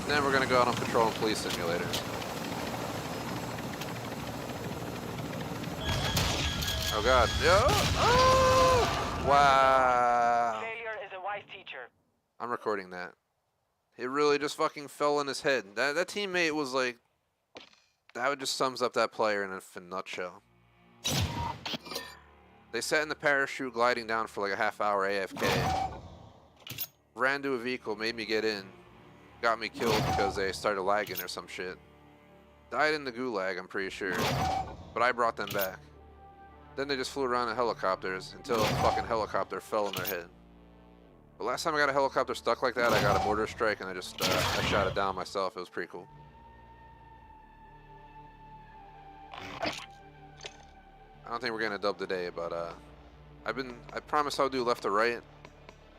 And then we're gonna go out on Patrol and Police Simulator. Oh god. Oh! Wow. Failure is a wise teacher. I'm recording that. It really just fucking fell in his head. That teammate was like, that just sums up that player in a nutshell. They sat in the parachute gliding down for like a half hour AFK. Ran to a vehicle, made me get in. Got me killed because they started lagging or some shit. Died in the gulag, I'm pretty sure. But I brought them back. Then they just flew around in helicopters until a fucking helicopter fell on their head. But last time I got a helicopter stuck like that, I got a mortar strike and I just I shot it down myself. It was pretty cool. I don't think we're gonna dub today, but I promised I'll do left to right.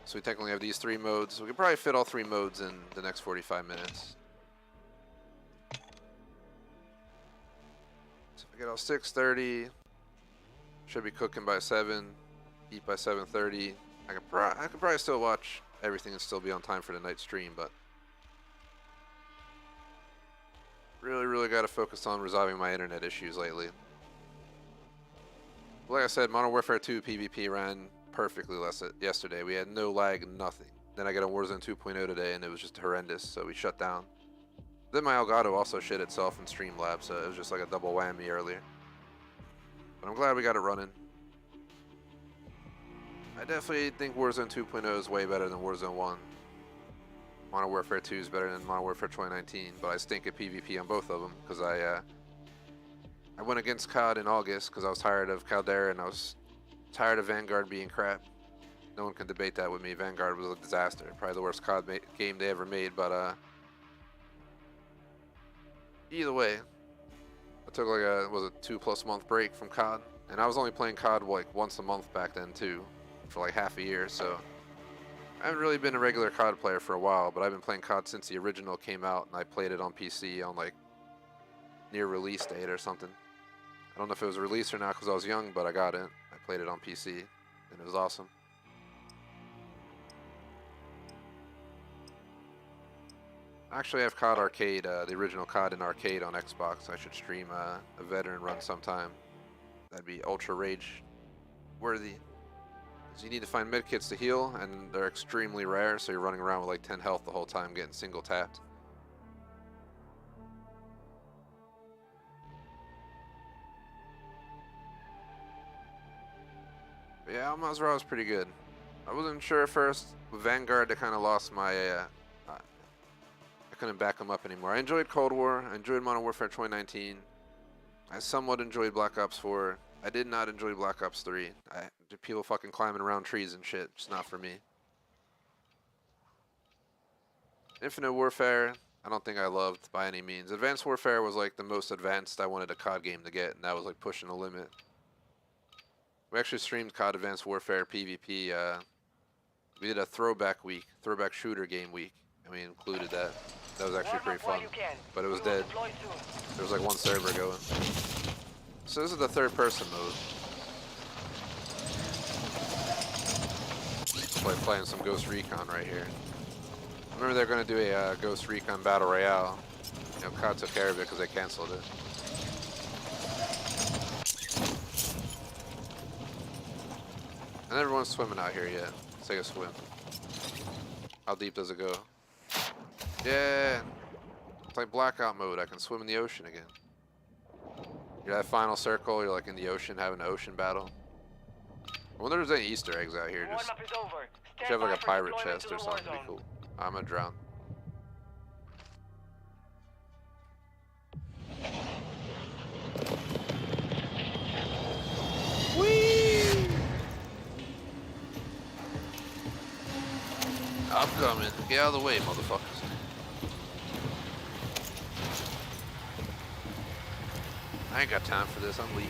So we technically have these 3 modes. We could probably fit all 3 modes in the next 45 minutes. So if I get all 6:30, should be cooking by 7, eat by 7:30. I could probably still watch everything and still be on time for the night stream, but really got to focus on resolving my internet issues lately. Like I said, Modern Warfare 2 PvP ran perfectly yesterday. We had no lag, nothing. Then I got on Warzone 2.0 today, and it was just horrendous, so we shut down. Then my Elgato also shit itself in Streamlabs, so it was just like a double whammy earlier. But I'm glad we got it running. I definitely think Warzone 2.0 is way better than Warzone 1. Modern Warfare 2 is better than Modern Warfare 2019, but I stink at PvP on both of them because I went against COD in August because I was tired of Caldera and I was tired of Vanguard being crap. No one can debate that with me. Vanguard was a disaster. Probably the worst COD game they ever made, but either way, I took like a 2+ month break from COD, and I was only playing COD like once a month back then too, for like half a year, so I haven't really been a regular COD player for a while, but I've been playing COD since the original came out, and I played it on PC on like near release date or something. I don't know if it was released or not because I was young, but I got it. I played it on PC, and it was awesome. Actually, I have COD Arcade, the original COD in Arcade on Xbox. I should stream a veteran run sometime. That'd be ultra rage worthy. Because you need to find medkits to heal, and they're extremely rare, so you're running around with like 10 health the whole time getting single tapped. But yeah, Al-Mazrah was pretty good. I wasn't sure at first. With Vanguard, I kind of lost my... I couldn't back them up anymore. I enjoyed Cold War. I enjoyed Modern Warfare 2019. I somewhat enjoyed Black Ops 4. I did not enjoy Black Ops 3. People fucking climbing around trees and shit. Just not for me. Infinite Warfare, I don't think I loved by any means. Advanced Warfare was like the most advanced I wanted a COD game to get, and that was like pushing the limit. We actually streamed COD Advanced Warfare PvP. We did a throwback shooter game week, and we included that. That was actually pretty fun, but it was dead. There was like one server going. So this is the third person mode. Like playing some Ghost Recon right here. I remember they're going to do a Ghost Recon Battle Royale. You know, COD took care of it because they canceled it. And everyone's swimming out here yet. Let's take a swim. How deep does it go? Yeah! It's like blackout mode. I can swim in the ocean again. You're that final circle, you're like in the ocean having an ocean battle. I wonder if there's any Easter eggs out here. Just should have like a pirate chest or something. That'd be cool. I'm gonna drown. Whee! I'm coming. Get out of the way, motherfuckers. I ain't got time for this. I'm leaving.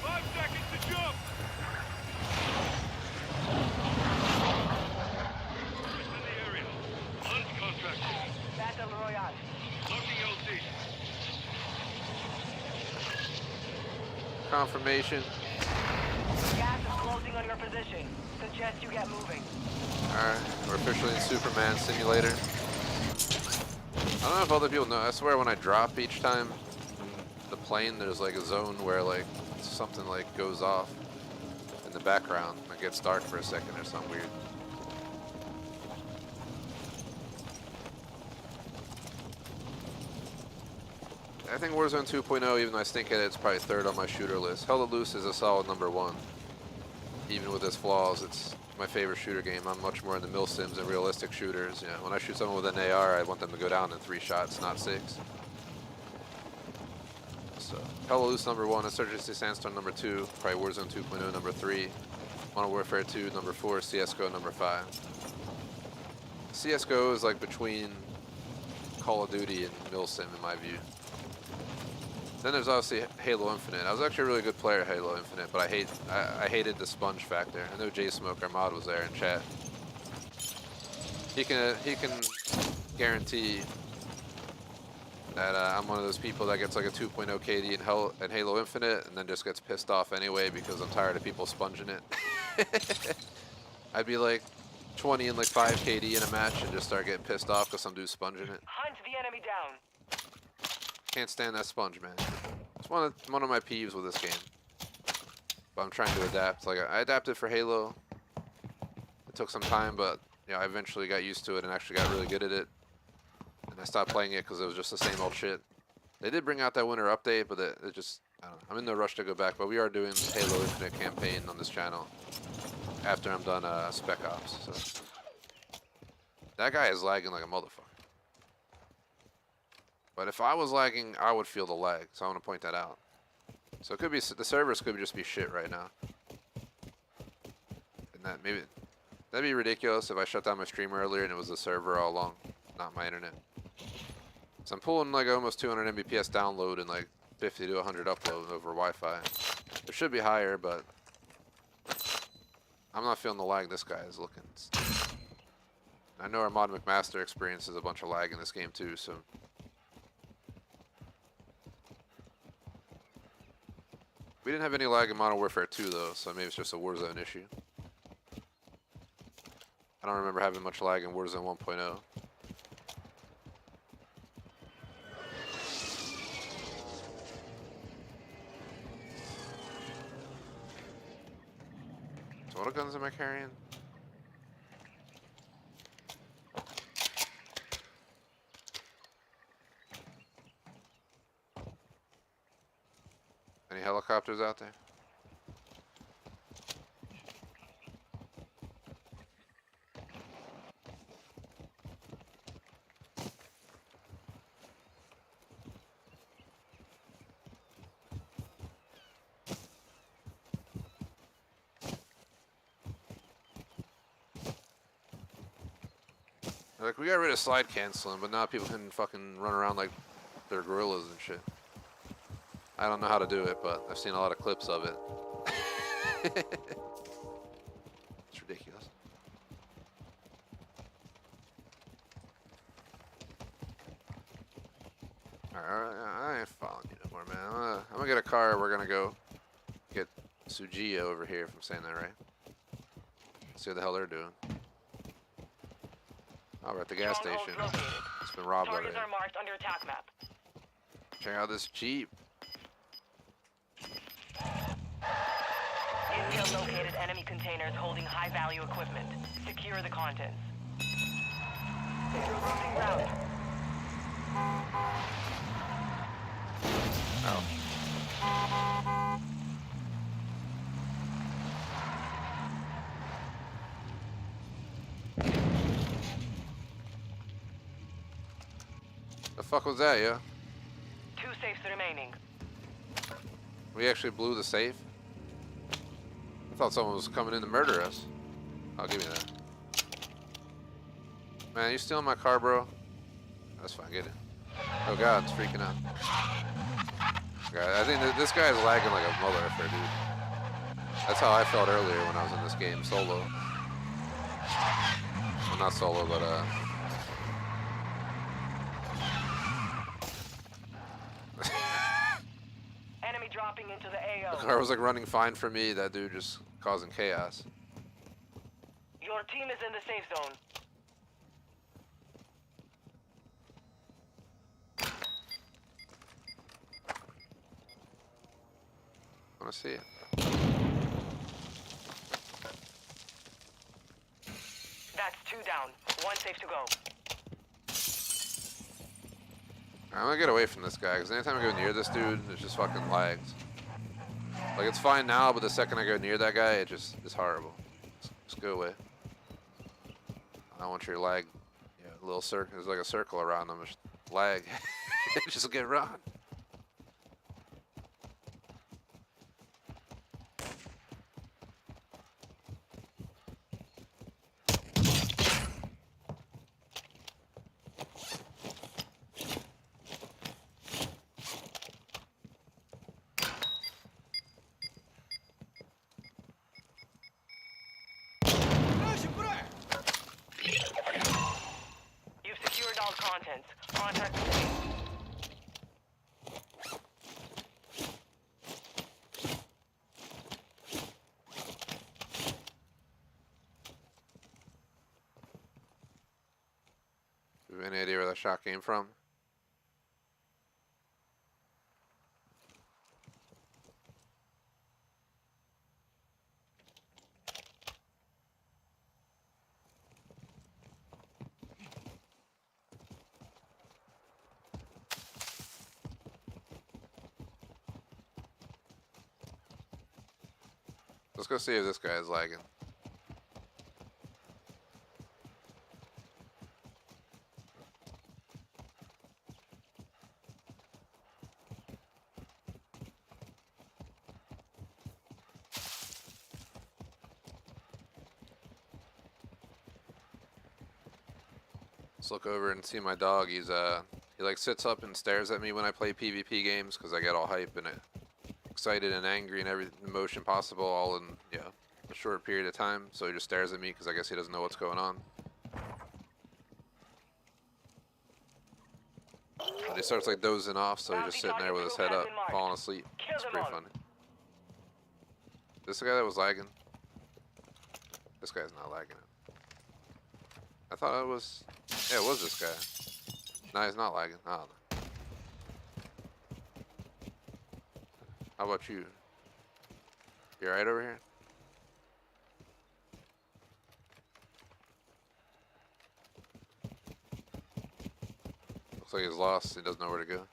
5 seconds to jump. Who's in the area? Hunt contractor. Battle Royale. confirmation. Gas is closing on your position. Suggest you get moving. Alright, we're officially in Superman Simulator. I don't know if other people know. I swear when I drop each time the plane, there's like a zone where like something like goes off in the background. It gets dark for a second or something weird. I think Warzone 2.0, even though I stink at it, it's probably third on my shooter list. Hella Loose is a solid number 1. Even with its flaws, it's my favorite shooter game. I'm much more into mil sims and realistic shooters. You know, when I shoot someone with an AR, I want them to go down in 3 shots, not 6. So, Hella Loose number 1, Insurgency Sandstorm number 2, probably Warzone 2.0 number 3, Modern Warfare 2 number 4, CSGO number 5. CSGO is like between Call of Duty and mil sim in my view. Then there's obviously Halo Infinite. I was actually a really good player at Halo Infinite, but I hated the sponge factor. I know Jay Smoke, our mod, was there in chat. He can guarantee that I'm one of those people that gets like a 2.0 KD in Halo Infinite and then just gets pissed off anyway because I'm tired of people sponging it. I'd be like 20 and like 5 KD in a match and just start getting pissed off because some dude's sponging it. Hunt the enemy down. Can't stand that sponge, man. It's one of my peeves with this game. But I'm trying to adapt. Like I adapted for Halo. It took some time, but you know, I eventually got used to it and actually got really good at it. And I stopped playing it because it was just the same old shit. They did bring out that winter update, but it just, I don't know. I'm in no rush to go back, but we are doing Halo Infinite campaign on this channel after I'm done Spec Ops. So that guy is lagging like a motherfucker. But if I was lagging, I would feel the lag, so I want to point that out. So it could be, the servers could just be shit right now. And that'd be ridiculous if I shut down my stream earlier and it was the server all along, not my internet. So I'm pulling like almost 200 Mbps download and like 50 to 100 upload over Wi-Fi. It should be higher, but I'm not feeling the lag this guy is looking. I know our Mod McMaster experiences a bunch of lag in this game too, so. We didn't have any lag in Modern Warfare 2 though, so maybe it's just a Warzone issue. I don't remember having much lag in Warzone 1.0. So what guns am I carrying? Any helicopters out there? Like, we got rid of slide canceling, but now people can fucking run around like they're gorillas and shit. I don't know how to do it, but I've seen a lot of clips of it. It's ridiculous. Alright, I ain't following you no more, man. I'm gonna get a car. We're gonna go get Sujia over here, if I'm saying that right. See what the hell they're doing. Oh, we're at the gas station. It's been robbed already. Targets are marked on your attack map. Check out this Jeep. Intel located enemy containers holding high-value equipment. Secure the contents. Rerouting route. The fuck was that, yeah? 2 safes remaining. We actually blew the safe? I thought someone was coming in to murder us. I'll give you that. Man, you stealing my car, bro? That's fine, get it. Oh god, it's freaking out. God, I think this guy is lagging like a motherfucker, dude. That's how I felt earlier when I was in this game, solo. Well, not solo, but Enemy dropping moving into the The AO. car was like running fine for me. That dude just causing chaos. Your team is in the safe zone. Wanna see it? That's 2 down. 1 safe to go. I'm gonna get away from this guy, because anytime I go near this dude, it just fucking lags. Like, it's fine now, but the second I go near that guy, it just is horrible. Just go away. I don't want your lag. Yeah, a little circle. There's like a circle around them. Just lag. Just get around. You've secured all contents. Contract complete. Do you have any idea where that shot came from? Let's go see if this guy is lagging. Let's look over and see my dog. He like sits up and stares at me when I play PvP games because I get all hype and excited and angry and every emotion possible all in a short period of time. So he just stares at me because I guess he doesn't know what's going on. And he starts like dozing off, so he's just sitting there with his head up, falling asleep. It's pretty funny. This the guy that was lagging? This guy's not lagging it. I thought it was... Yeah, it was this guy. No, he's not lagging. I don't know. How about you? You alright over here? Looks like he's lost. He doesn't know where to go.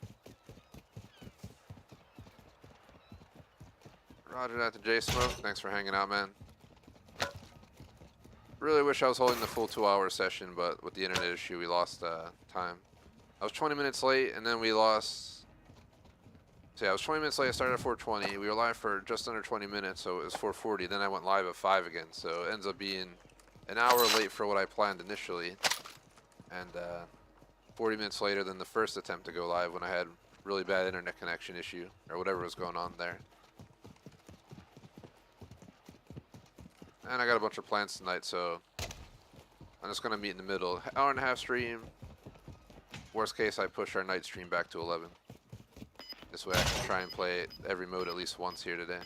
Roger that to J Smoke. Thanks for hanging out, man. Really wish I was holding the full 2-hour session, but with the internet issue, we lost time. I was 20 minutes late, and then we lost... So yeah, I was 20 minutes late. I started at 4:20. We were live for just under 20 minutes, so it was 4:40. Then I went live at 5 again, so it ends up being an hour late for what I planned initially, and 40 minutes later than the first attempt to go live when I had really bad internet connection issue, or whatever was going on there. And I got a bunch of plans tonight, so I'm just going to meet in the middle. Hour and a half stream. Worst case, I push our night stream back to 11. This way I can try and play every mode at least once here today.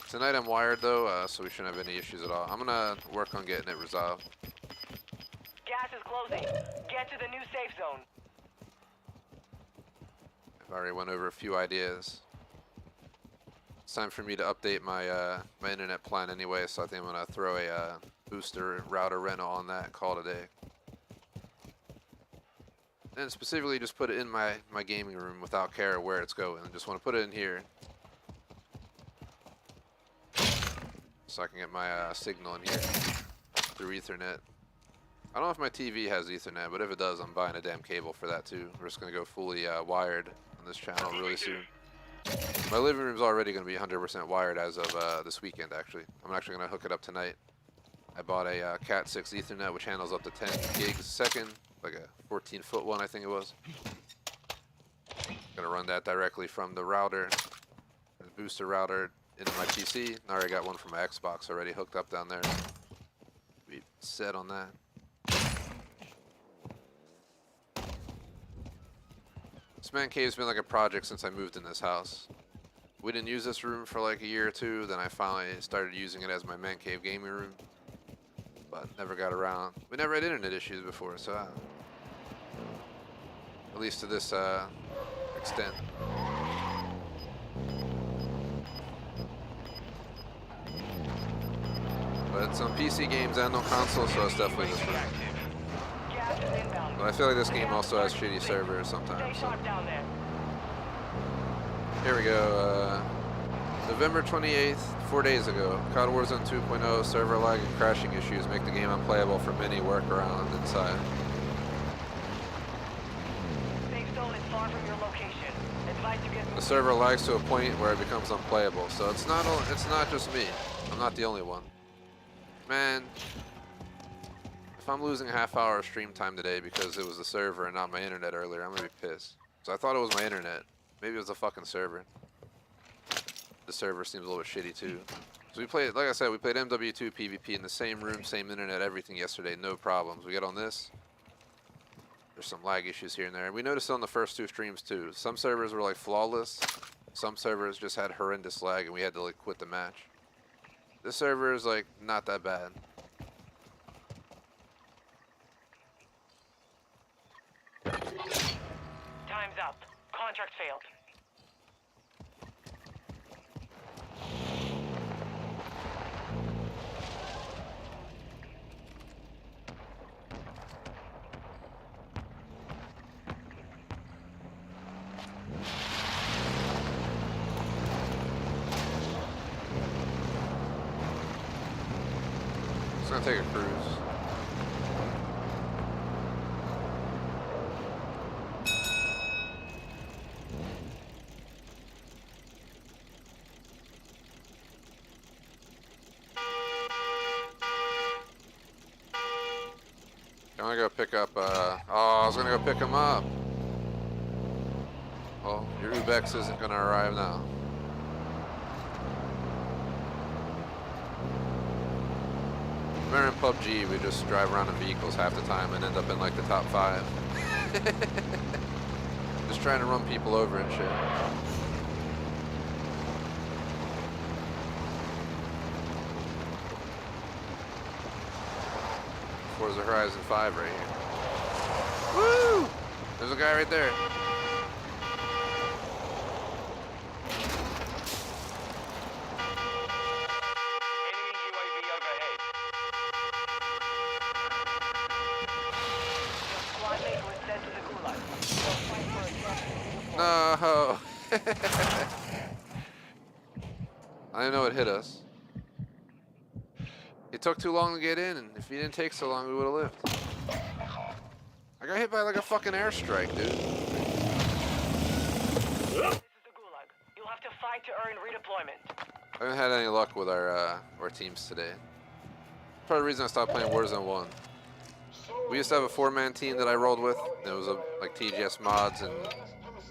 Tonight I'm wired though, so we shouldn't have any issues at all. I'm going to work on getting it resolved. Gas is closing. Get to the new safe zone. I've already went over a few ideas. It's time for me to update my my internet plan anyway, so I think I'm gonna throw a booster router rental on that and call it a day. And specifically just put it in my gaming room without care where it's going. I just want to put it in here so I can get my signal in here through Ethernet. I don't know if my TV has Ethernet, but if it does, I'm buying a damn cable for that too. We're just gonna go fully wired on this channel really soon. My living room's already going to be 100% wired as of this weekend, actually. I'm actually going to hook it up tonight. I bought a Cat 6 Ethernet, which handles up to 10 gigs a second, like a 14-foot one, I think it was. Going to run that directly from the router, the booster router, into my PC. I already got one from my Xbox already hooked up down there. Be set on that. This man cave's been like a project since I moved in this house. We didn't use this room for like a year or two, then I finally started using it as my man cave gaming room. But never got around. We never had internet issues before, so at least to this extent. But it's on PC games and on console, so it's definitely this room. Gas is inbound. But I feel like this game also has shitty servers Stay sometimes. So. sharp down there. Here we go. November 28th, 4 days ago. COD Warzone 2.0 server lag and crashing issues make the game unplayable for many workarounds inside. Safe zone is far from your location. Advise you get The server lags to a point where it becomes unplayable, so it's not just me. I'm not the only one. Man, if I'm losing a half hour of stream time today because it was the server and not my internet earlier, I'm gonna be pissed. So I thought it was my internet. Maybe it was the fucking server. The server seems a little bit shitty too. So we played, like I said, we played MWII PvP in the same room, same internet, everything yesterday, no problems. We get on this. There's some lag issues here and there. We noticed it on the first two streams too. Some servers were like flawless. Some servers just had horrendous lag and we had to like quit the match. This server is like not that bad. Time's up. Contract failed. It's gonna take a cruise. I'm gonna go pick up, oh, I was gonna go pick him up. Well, your Ubex isn't gonna arrive now. Remember in PUBG, we just drive around in vehicles half the time and end up in like the top 5. Just trying to run people over and shit. Forza Horizon 5 right here. Woo! There's a guy right there. Enemy UAV overhead. Your squad mate was sent to the gulag. You'll fight for a No! I didn't know it hit us. It took too long to get in, and if he didn't take so long, we would have lived. I got hit by like a fucking airstrike, dude. This is the gulag. You'll have to fight to earn redeployment. I haven't had any luck with our teams today. Part of the reason I stopped playing Warzone 1. We used to have a 4-man team that I rolled with. And it was like TGS mods and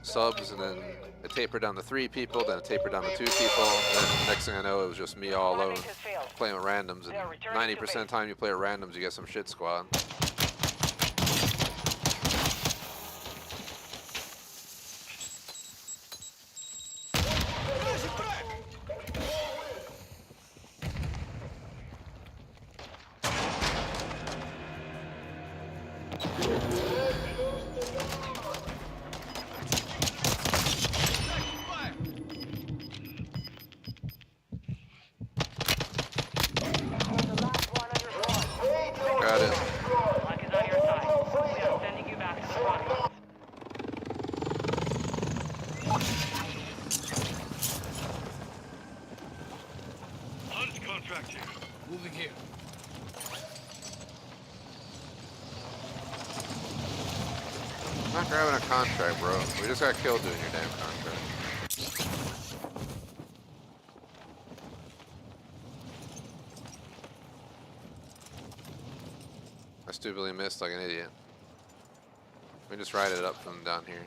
subs, and then it tapered down to 3 people, then it tapered down to 2 people, and then next thing I know, it was just me all alone playing with randoms. And 90% of the time you play with randoms, you get some shit squad. Got it. Luck is on your side. We are sending you back to the front lines. Hunt contractor. Moving here. I'm not grabbing a contract, bro. We just got killed doing your damn contract. I stupidly missed like an idiot. We just ride it up from down here.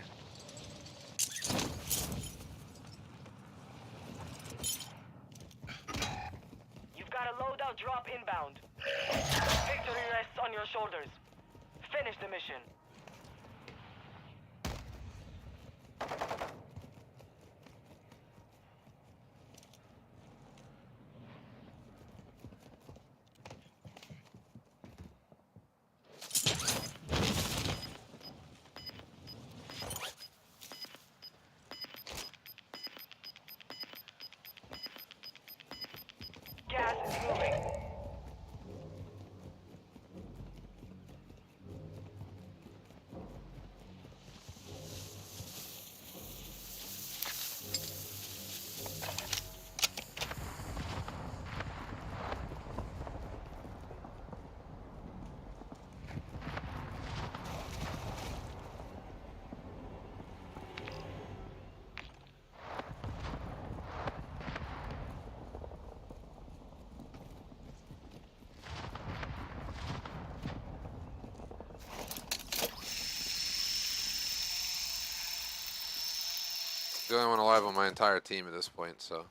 You've got a loadout drop inbound. Victory rests on your shoulders. Finish the mission. Moving. The only one alive on my entire team at this point, so.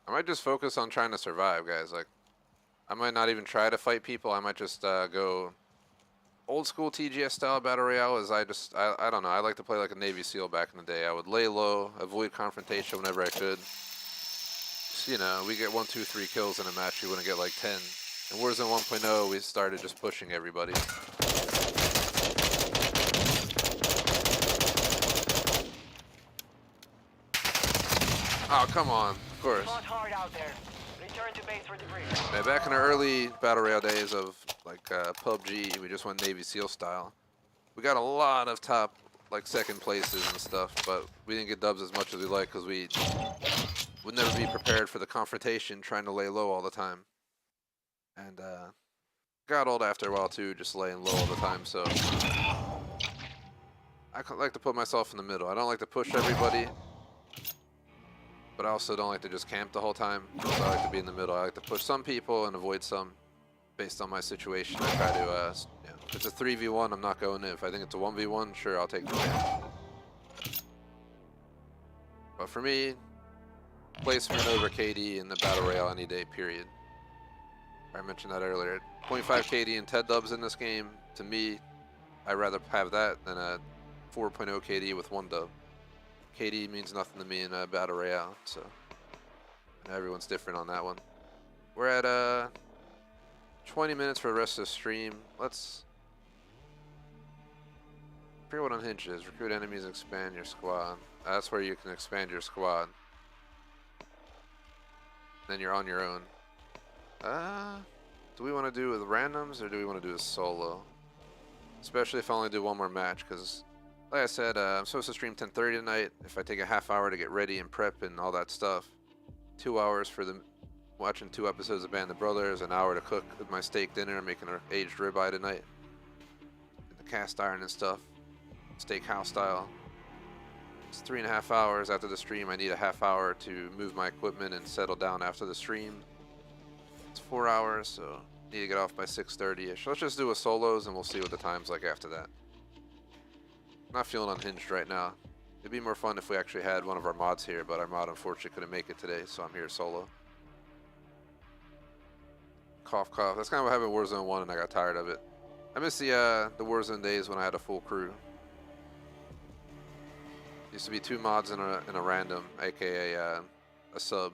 I might just focus on trying to survive, guys. Like, I might not even try to fight people. I might just go old school TGS style battle royale. I don't know. I like to play like a Navy SEAL back in the day. I would lay low, avoid confrontation whenever I could. Just, you know, we get 1, 2, 3 kills in a match. We wouldn't get like 10. In Warzone 1.0, we started just pushing everybody. Oh, come on. Of course. Fought hard out there. Return to base for debrief. Man, back in the early battle royale days of like PUBG, we just went Navy SEAL style. We got a lot of top, like second places and stuff, but we didn't get dubs as much as we like because we would never be prepared for the confrontation, trying to lay low all the time. And got old after a while too, just laying low all the time. So I like to put myself in the middle. I don't like to push everybody, but I also don't like to just camp the whole time. So I like to be in the middle. I like to push some people and avoid some based on my situation. I try to, if it's a 3v1, I'm not going in. If I think it's a 1v1, sure, I'll take the chance. But for me, placement over KD in the Battle Royale any day, period. I mentioned that earlier. 0.5 KD and 10 dubs in this game, to me, I'd rather have that than a 4.0 KD with 1 dub. KD means nothing to me in a Battle Royale, so everyone's different on that one. We're at 20 minutes for the rest of the stream. Let's forget what Unhinged is. Recruit enemies and expand your squad. That's where you can expand your squad. Then you're on your own. Do we want to do with randoms or do we want to do a solo? Especially if I only do one more match, because like I said, I'm supposed to stream 10:30 tonight. If I take a half hour to get ready and prep and all that stuff, 2 hours for watching 2 episodes of Band of Brothers, an hour to cook with my steak dinner. I'm making an aged ribeye tonight. In the cast iron and stuff, steakhouse style. It's 3.5 hours after the stream. I need a half hour to move my equipment and settle down after the stream. It's 4 hours, so need to get off by 6:30ish. Let's just do a solos and we'll see what the time's like after that. Not feeling unhinged right now. It'd be more fun if we actually had one of our mods here, but our mod unfortunately couldn't make it today, so I'm here solo. Cough, cough. That's kind of what happened in Warzone 1 and I got tired of it. I miss the Warzone days when I had a full crew. Used to be 2 mods in a random, aka a sub,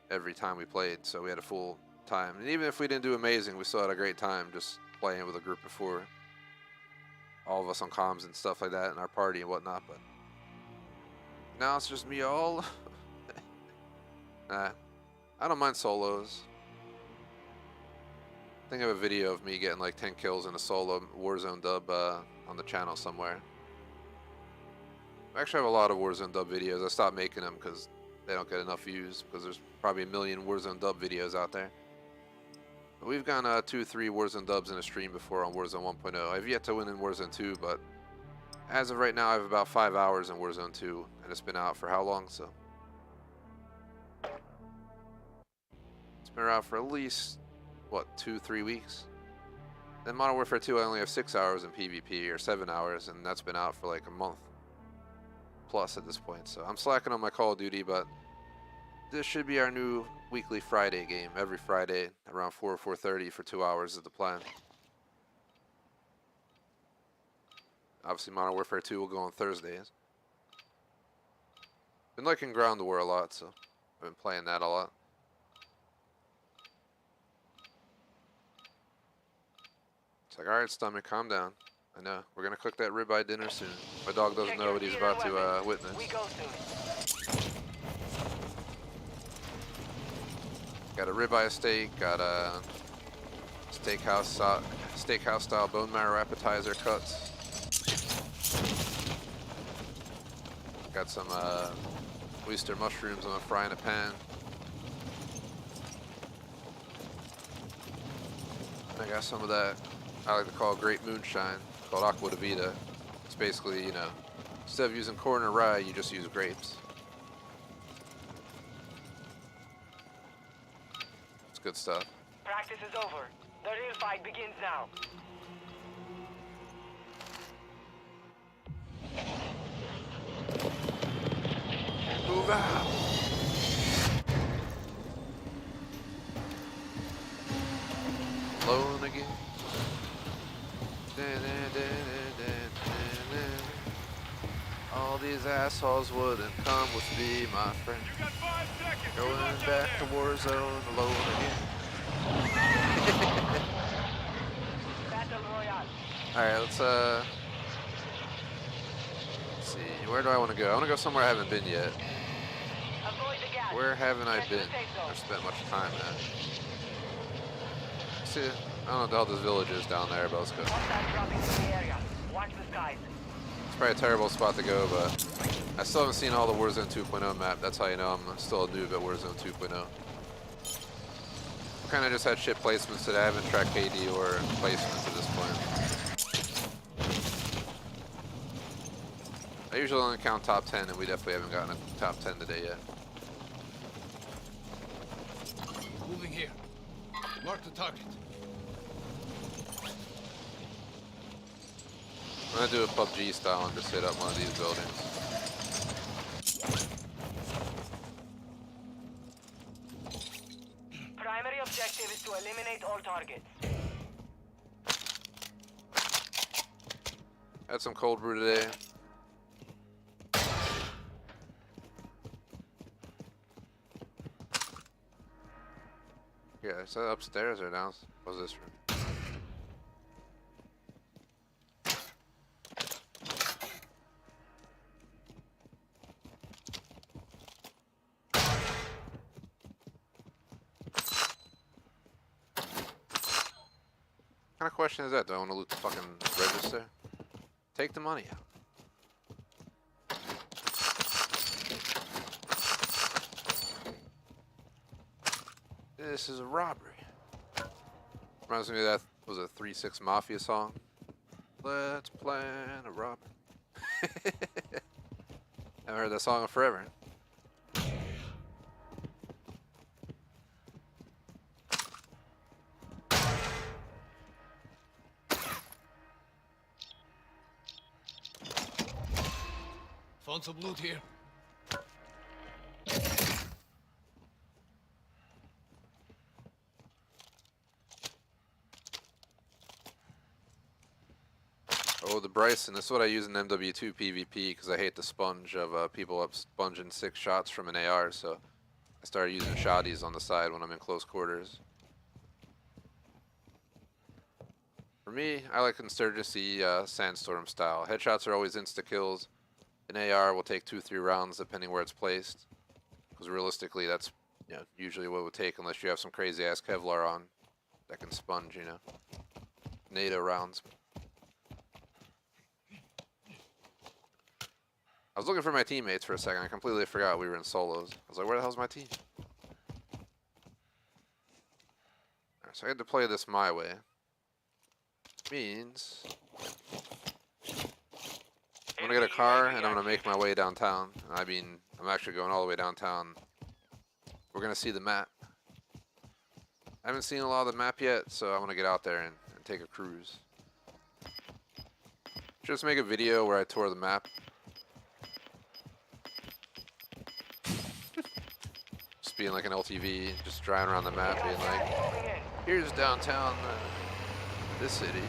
every time we played, so we had a full time. And even if we didn't do amazing, we still had a great time just playing with a group of 4. All of us on comms and stuff like that in our party and whatnot, but now it's just me all. Nah, I don't mind solos. I think I have a video of me getting like 10 kills in a solo Warzone dub on the channel somewhere. I actually have a lot of Warzone dub videos. I stopped making them because they don't get enough views, because there's probably a million Warzone dub videos out there. But we've gone 2-3 Warzone dubs in a stream before on Warzone 1.0. I've yet to win in Warzone 2, but as of right now, I have about 5 hours in Warzone 2, and it's been out for how long? So it's been out for at least, what, 2-3 weeks? Then Modern Warfare 2, I only have 6 hours in PvP, or 7 hours, and that's been out for like a month plus at this point. So I'm slacking on my Call of Duty, but this should be our new weekly Friday game. Every Friday around 4 or 4:30 for 2 hours is the plan. Obviously Modern Warfare 2 will go on Thursdays. Been liking Ground War a lot, so I've been playing that a lot. It's like, alright, stomach, calm down. I know. We're gonna cook that ribeye dinner soon. My dog doesn't Check know your what he's gear and about to weapons. witness. We go soon. Got a ribeye steak. Got a steakhouse style bone marrow appetizer cuts. Got some oyster mushrooms I'm gonna fry in a pan. I got some of that I like to call great moonshine, called Aqua de Vida. It's basically, you know, instead of using corn or rye, you just use grapes. It's good stuff. Practice is over. The real fight begins now. Move out! Alone again. All these assholes wouldn't come with me, my friend. You got 5 seconds. Good Going luck out back there. to Warzone alone again. Battle Royale. Alright, let's see, where do I want to go? I want to go somewhere I haven't been yet. Avoid the gas. Where haven't I Get to the been safe zone. or spent much time at? See, I don't know what the hell this village is down there, but let's go. Hostiles dropping into the area. Watch the skies. It's probably a terrible spot to go, but I still haven't seen all the Warzone 2.0 map. That's how you know I'm still a noob at Warzone 2.0. Kind of just had shit placements today. I haven't tracked KD or placements at this point. I usually only count top 10, and we definitely haven't gotten a top 10 today yet. Moving here. Mark the target. I'm gonna do a PUBG style and just hit up one of these buildings. Primary objective is to eliminate all targets. Had some cold brew today. Yeah, is that upstairs or down? What's this room? What kind of question is that? Do I want to loot the fucking register? Take the money out. This is a robbery. Reminds me of that, was a 3-6 Mafia song. Let's plan a robbery. Haven't heard that song in forever. Found some loot here. Oh, the Bryson. This is what I use in MW2 PvP because I hate the sponge of people up sponging 6 shots from an AR, so I started using shotties on the side when I'm in close quarters. For me, I like Insurgency Sandstorm style. Headshots are always insta-kills. An AR will take 2-3 rounds depending where it's placed. Because realistically, that's usually what it would take unless you have some crazy-ass Kevlar on that can sponge, you know. NATO rounds. I was looking for my teammates for a second. I completely forgot we were in solos. I was like, where the hell's my team? Alright, so I had to play this my way. Means I'm gonna get a car and I'm gonna make my way downtown. I mean, I'm actually going all the way downtown. We're gonna see the map. I haven't seen a lot of the map yet, so I'm gonna get out there and take a cruise. Just make a video where I tour the map. Just being like an LTV, just driving around the map, being like, here's downtown this city.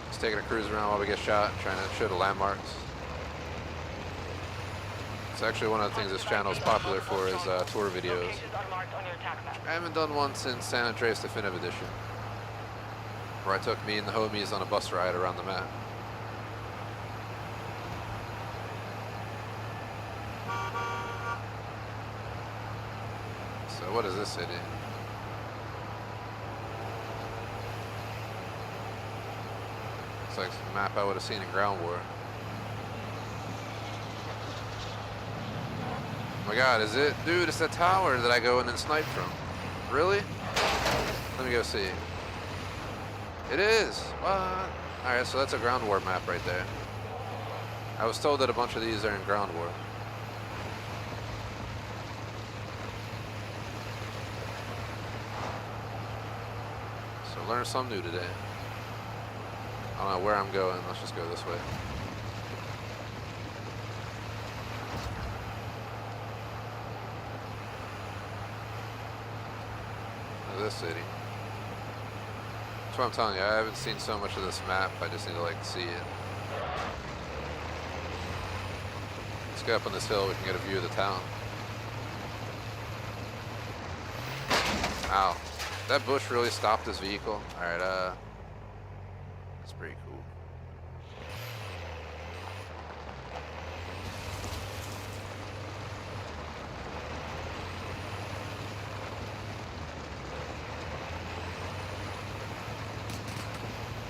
Just taking a cruise around while we get shot, trying to show the landmarks. It's actually one of the things this channel is popular for is tour videos. Locations are marked on your attack map. I haven't done one since San Andreas Definitive Edition. where I took me and the homies on a bus ride around the map. So what is this city? It's like a map I would have seen in Ground War. Oh my god, is it? Dude, it's the tower that I go in and snipe from. Really? Let me go see. It is. What? Alright, so that's a Ground War map right there. I was told that a bunch of these are in Ground War. So learn something new today. I don't know where I'm going. Let's just go this way. This city. That's what I'm telling you. I haven't seen so much of this map. I just need to like see it. Let's get up on this hill. We can get a view of the town. Ow. That bush really stopped this vehicle. Alright, that's pretty cool.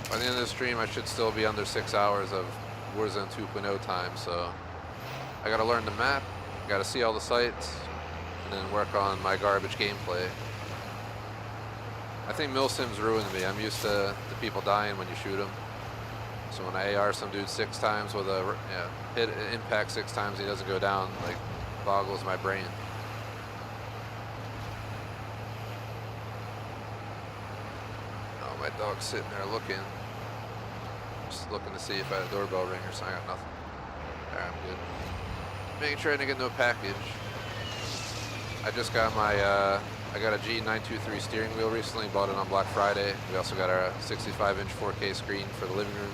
By the end of the stream, I should still be under 6 hours of Warzone 2.0 time, so I gotta learn the map, gotta see all the sites, and then work on my garbage gameplay. I think milsims ruined me. I'm used to the people dying when you shoot them. So when I AR some dude 6 times with a hit impact 6 times, he doesn't go down, like boggles my brain. Oh, my dog's sitting there looking. Just looking to see if I had a doorbell ring or something. I got nothing. Alright, I'm good. Making sure I didn't get no package. I just got my, I got a G923 steering wheel recently, bought it on Black Friday. We also got our 65-inch 4K screen for the living room.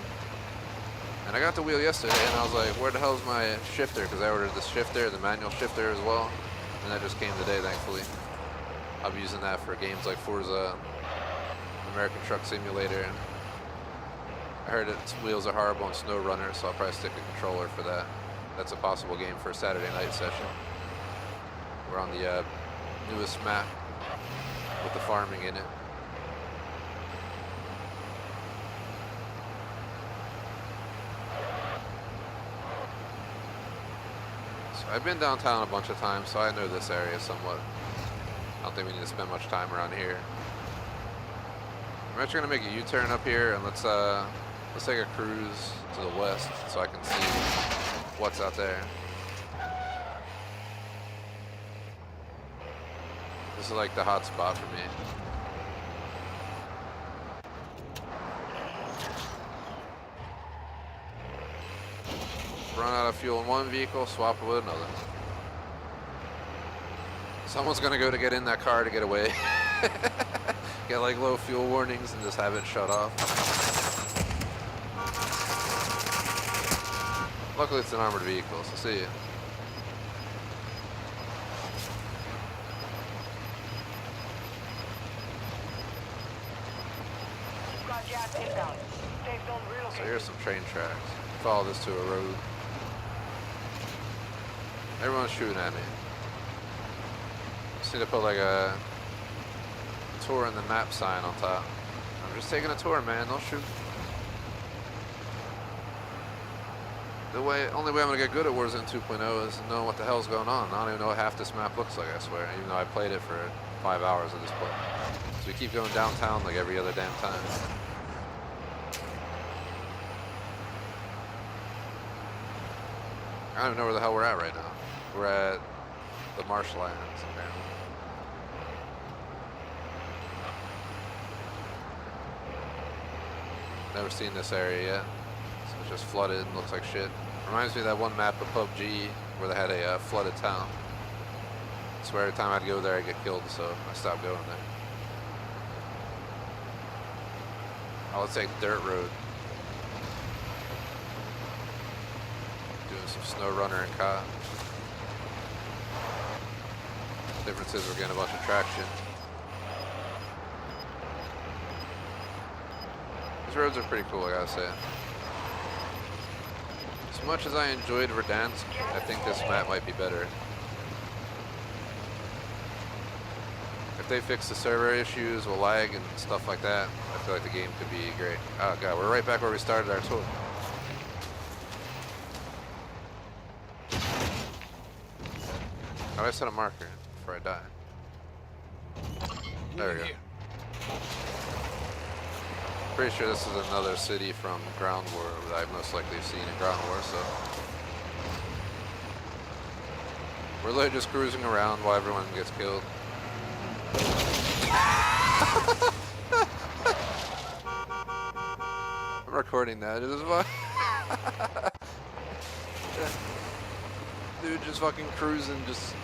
And I got the wheel yesterday, and I was like, where the hell's my shifter? Because I ordered the shifter, the manual shifter as well. And that just came today, thankfully. I'll be using that for games like Forza, American Truck Simulator. I heard its wheels are horrible in Snow Runner, so I'll probably stick a controller for that. That's a possible game for a Saturday night session. We're on the newest map with the farming in it. So I've been downtown a bunch of times, so I know this area somewhat. I don't think we need to spend much time around here. I'm actually gonna make a U-turn up here, and let's take a cruise to the west so I can see what's out there. This is like the hot spot for me. Run out of fuel in one vehicle, swap it with another. Someone's gonna go to get in that car to get away. Get like low fuel warnings and just have it shut off. Luckily it's an armored vehicle, so see ya. Got gas inbound. Safe zone So relocated. here's some train tracks. Follow this to a road. Everyone's shooting at me. Just need to put like a tour in the map sign on top. I'm just taking a tour, man. Don't shoot. Only way I'm gonna get good at Warzone 2.0 is knowing what the hell's going on. I don't even know what half this map looks like, I swear, even though I played it for 5 hours at this point. So we keep going downtown like every other damn time. I don't even know where the hell we're at right now. We're at the marshlands, apparently. Never seen this area yet. So it's just flooded and looks like shit. Reminds me of that one map of PUBG where they had a flooded town. I swear every time I'd go there I'd get killed, so I stopped going there. Oh, let's take the dirt road. Doing some Snow Runner and COD. Difference is we're getting a bunch of traction. These roads are pretty cool, I gotta say. As much as I enjoyed Verdansk, I think this map might be better. If they fix the server issues with lag and stuff like that, I feel like the game could be great. Oh god, we're right back where we started our tour. How do I set a marker before I die? There we go. Here. Pretty sure this is another city from Ground War that I've most likely seen in Ground War, so. We're literally just cruising around while everyone gets killed. I'm recording that, it is fun. Dude just fucking cruising, just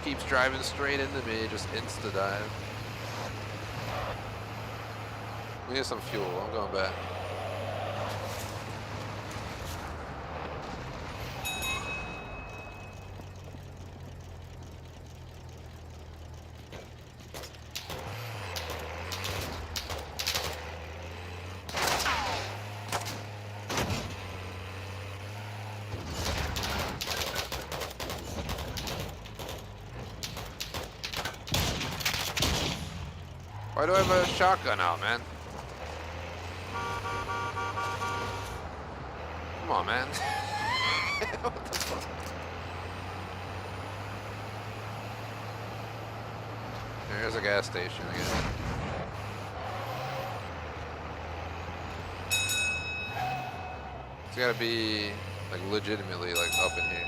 keeps driving straight into me, just insta dive. We need some fuel, I'm going back. Why do I have a shotgun out, man? Come on, man. What the fuck? There's a gas station again. It's gotta be like legitimately like up in here.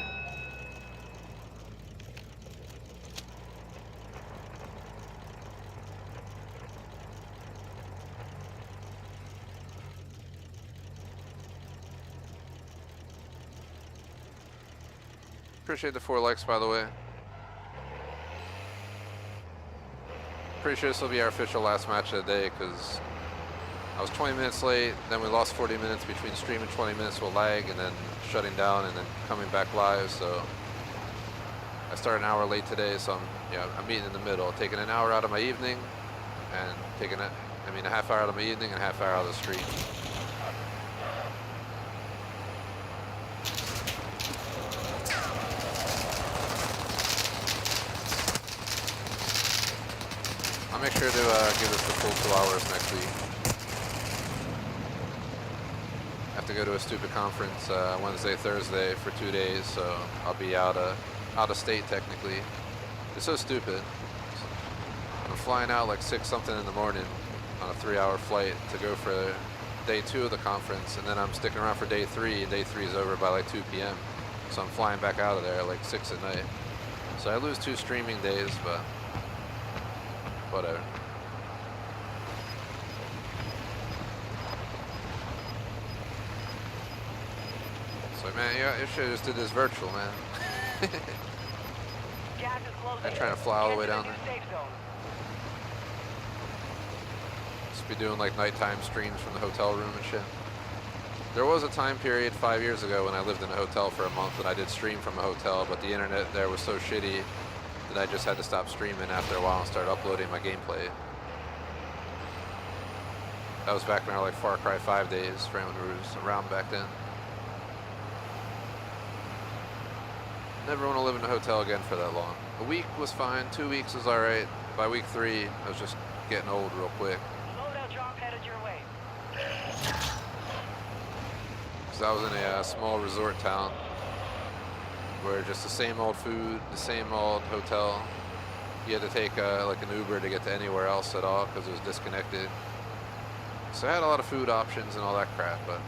Appreciate the 4 likes, by the way. Pretty sure this will be our official last match of the day because I was 20 minutes late, then we lost 40 minutes between stream and 20 minutes with lag, and then shutting down and then coming back live. So I started an hour late today, so I'm meeting in the middle, taking an hour out of my evening and taking a half hour out of my evening and a half hour out of the stream. I'll make sure to give us the full 2 hours next week. I have to go to a stupid conference Wednesday, Thursday for 2 days, so I'll be out of state technically. It's so stupid. I'm flying out like 6 something in the morning on a 3-hour flight to go for day 2 of the conference, and then I'm sticking around for day 3, and day 3 is over by like 2 p.m. So I'm flying back out of there at like 6 at night. So I lose 2 streaming days, but whatever. So man, you should have just did this virtual, man. Gas is closing. I'm trying to fly all the way Get to down new there. safe zone. Just be doing like nighttime streams from the hotel room and shit. There was a time period 5 years ago when I lived in a hotel for a month and I did stream from a hotel, but the internet there was so shitty that I just had to stop streaming after a while and start uploading my gameplay. That was back in our like Far Cry 5 days, when we was around back then. Never want to live in a hotel again for that long. A week was fine, 2 weeks was alright. By week 3, I was just getting old real quick. Loadout drop headed your way. Because I was in a small resort town where just the same old food, the same old hotel. You had to take like an Uber to get to anywhere else at all because it was disconnected. So I had a lot of food options and all that crap, but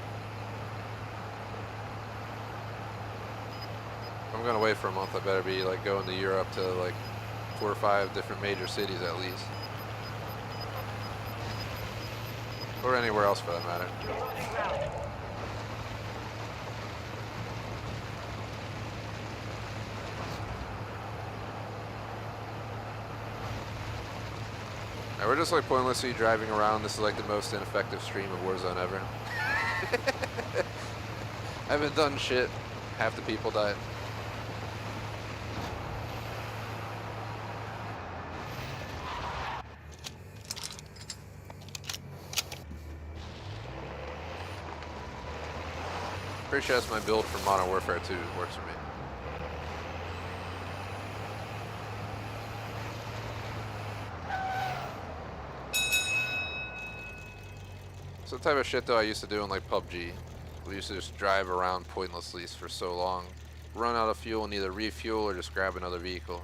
if I'm going away for a month, I better be like going to Europe to like 4 or 5 different major cities at least. Or anywhere else for that matter. You're losing ground. Now we're just like pointlessly driving around. This is like the most ineffective stream of Warzone ever. I haven't done shit. Half the people died. Pretty sure that's my build for Modern Warfare 2. Works for me. So the type of shit though I used to do in like PUBG. We used to just drive around pointlessly for so long. Run out of fuel and either refuel or just grab another vehicle.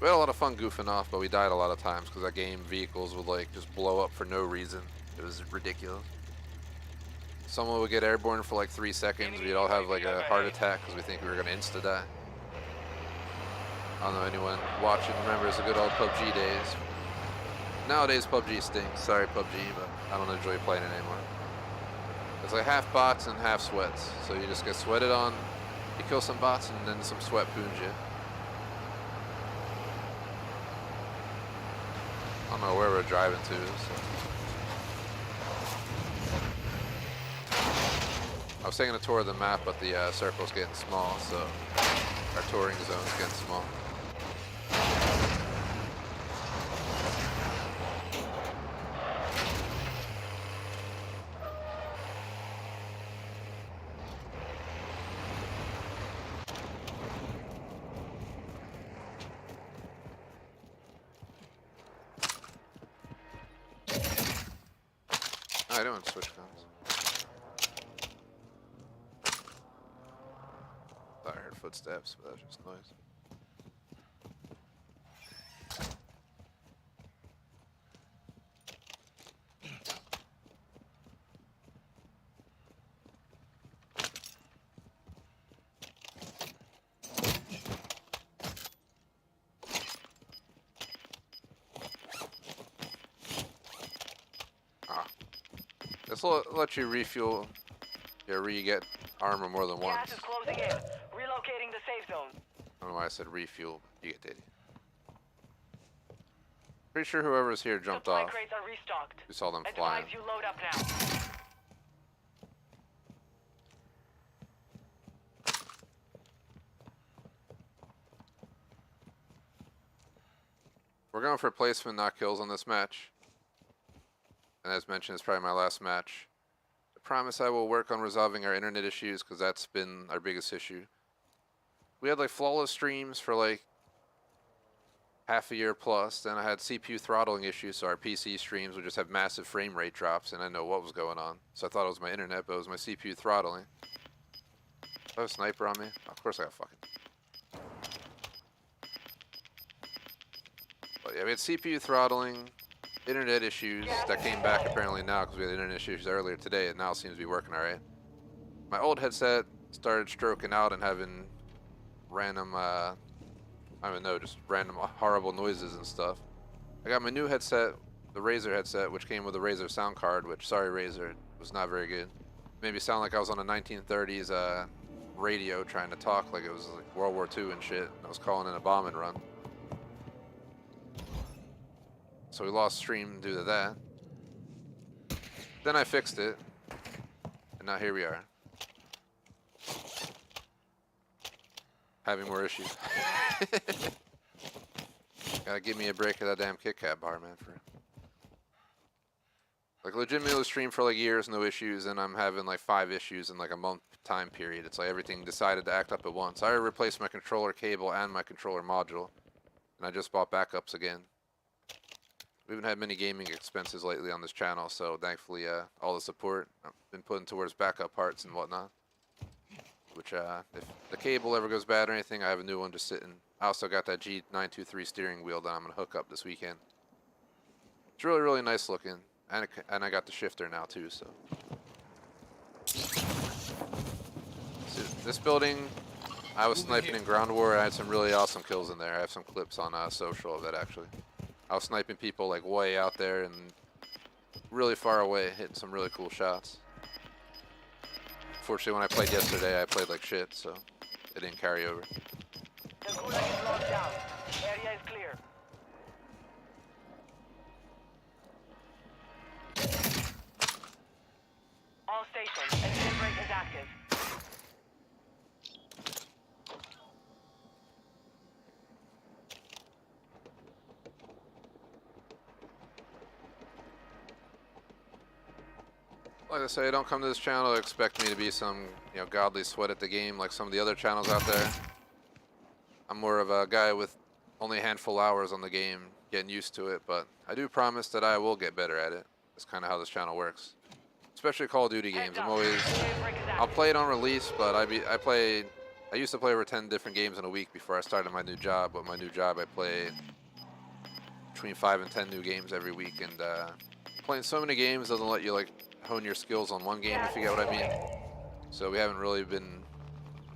We had a lot of fun goofing off, but we died a lot of times because that game vehicles would like just blow up for no reason. It was ridiculous. Someone would get airborne for like 3 seconds. We'd all have like a heart attack because we think we were gonna insta die. I don't know anyone watching remembers the good old PUBG days. Nowadays PUBG stinks. Sorry PUBG, but I don't enjoy playing it anymore. It's like half bots and half sweats. So you just get sweated on, you kill some bots, and then some sweat poons you. I don't know where we're driving to. So. I was taking a tour of the map, but the circle's getting small, so our touring zone's getting small. I don't switch guns. Thought I heard footsteps, but that's just noise. This will let you refuel, get armor more than once. Gas is closing in. Relocating the safe zone. I don't know why I said refuel, but you get data. Pretty sure whoever's here jumped Supply off. crates are restocked. We saw them flying. Advise you load up now. We're going for placement, not kills on this match. And as mentioned, it's probably my last match. I promise I will work on resolving our internet issues because that's been our biggest issue. We had like flawless streams for like half a year plus. Then I had CPU throttling issues, so our PC streams would just have massive frame rate drops, and I didn't know what was going on. So I thought it was my internet, but it was my CPU throttling. Do I have a sniper on me? Of course I got fucking. But yeah, we had CPU throttling. Internet issues that came back apparently now because we had internet issues earlier today. It now seems to be working alright. My old headset started stroking out and having random, I don't even know, just random horrible noises and stuff. I got my new headset, the Razer headset, which came with a Razer sound card, which, sorry Razer, it was not very good. Made me sound like I was on a 1930s radio trying to talk like it was like World War II and shit. I was calling in a bombing run. So we lost stream due to that. Then I fixed it, and now here we are. Having more issues. Gotta give me a break of that damn Kit Kat bar, man. Like legitimately stream for like years, no issues, and I'm having like 5 issues in like a month time period. It's like everything decided to act up at once. I already replaced my controller cable and my controller module, and I just bought backups again. We haven't had many gaming expenses lately on this channel, so thankfully all the support I've been putting towards backup parts and whatnot. Which if the cable ever goes bad or anything, I have a new one just sitting. I also got that G923 steering wheel that I'm going to hook up this weekend. It's really, really nice looking. And I got the shifter now too, so. This building, I was sniping in ground war. I had some really awesome kills in there. I have some clips on social of that actually. I was sniping people like way out there and really far away, hitting some really cool shots. Fortunately, when I played yesterday, I played like shit, so it didn't carry over. The gulag is locked down. Area is clear. All stations, engine brake is active. Like I say, don't come to this channel to expect me to be some, godly sweat at the game like some of the other channels out there. I'm more of a guy with only a handful of hours on the game, getting used to it, but I do promise that I will get better at it. That's kind of how this channel works. Especially Call of Duty games. I'll play it on release, but I used to play over 10 different games in a week before I started my new job, but my new job I play between 5 and 10 new games every week, and playing so many games doesn't let you hone your skills on one game, if you get what I mean. So we haven't really been